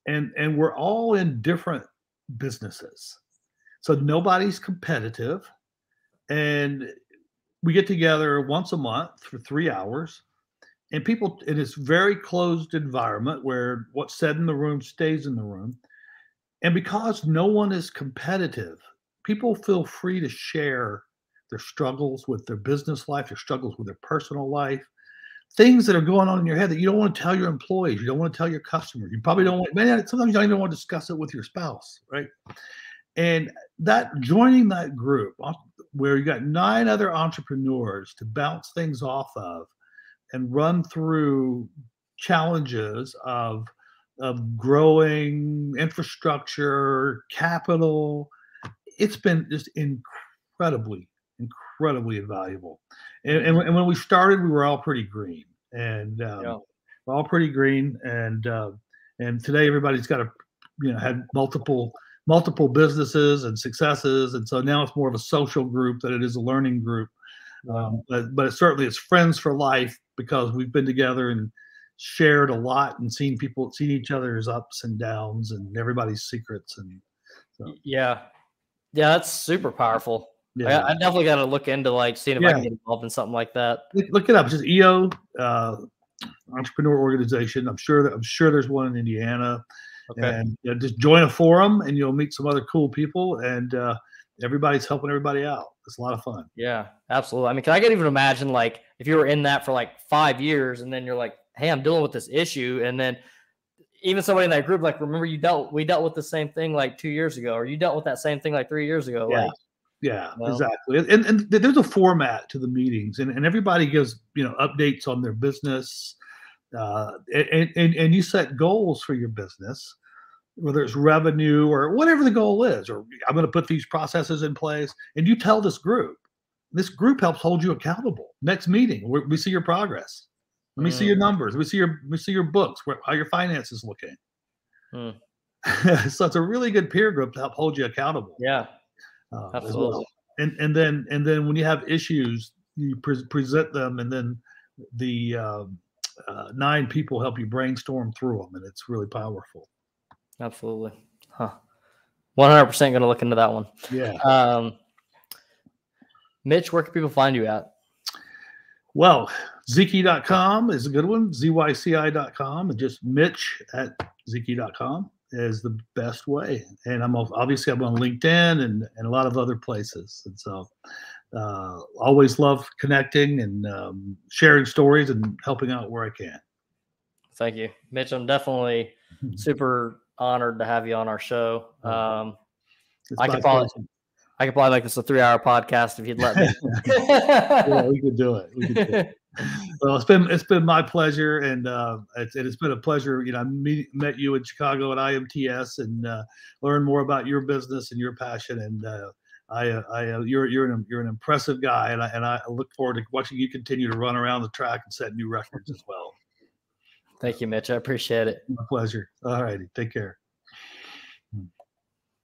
and we're all in different businesses, so nobody's competitive, and we get together once a month for 3 hours, and people in this very closed environment where what's said in the room stays in the room, and because no one is competitive, people feel free to share their struggles with their business life, their struggles with their personal life, things that are going on in your head that you don't want to tell your employees, you don't want to tell your customers, you probably don't want, sometimes you don't even want to discuss it with your spouse, right? And joining that group where you got 9 other entrepreneurs to bounce things off of and run through challenges of growing infrastructure, capital, it's been just incredibly invaluable. And when we started, we were all pretty green, and we're all pretty green, and today everybody's got had multiple businesses and successes, and so now it's more of a social group than it is a learning group. But it certainly it's friends for life, because we've been together and shared a lot and seen each other's ups and downs and everybody's secrets, and so. Yeah, that's super powerful. Yeah. I definitely got to look into seeing if I can get involved in something like that. Look it up. It's just EO Entrepreneur Organization. I'm sure there's one in Indiana. Okay. And just join a forum, and you'll meet some other cool people, and everybody's helping everybody out. It's a lot of fun. Yeah, absolutely. I mean, can I even imagine if you were in that for 5 years, and then you're like, hey, I'm dealing with this issue, and then even somebody in that group, remember we dealt with the same thing 2 years ago, or you dealt with that same thing 3 years ago. Yeah. Exactly. And there's a format to the meetings, and everybody gives updates on their business, and you set goals for your business, whether it's revenue or whatever the goal is, or I'm going to put these processes in place, and you tell this group. This group helps hold you accountable. Next meeting, we see your progress. Let me see your numbers. We see your books. How your finances looking. So it's a really good peer group to help hold you accountable. Yeah. Absolutely. Well. And then when you have issues, you present them, and then the 9 people help you brainstorm through them, and it's really powerful. Absolutely. 100% going to look into that one. Yeah. Mitch, where can people find you at? Well, Zeke.com is a good one. ZYCI.com, and just Mitch at Zeke.com is the best way. And I'm on LinkedIn and a lot of other places. And so always love connecting and sharing stories and helping out where I can. Thank you, Mitch. I'm definitely super honored to have you on our show. I could probably make this a 3-hour podcast if you'd let me. Yeah, we could do it. Well, it's been my pleasure, and it's been a pleasure. I met you in Chicago at IMTS, and learn more about your business and your passion. And You're an impressive guy, and I look forward to watching you continue to run around the track and set new records as well. Thank you, Mitch. I appreciate it. My pleasure. All righty. Take care.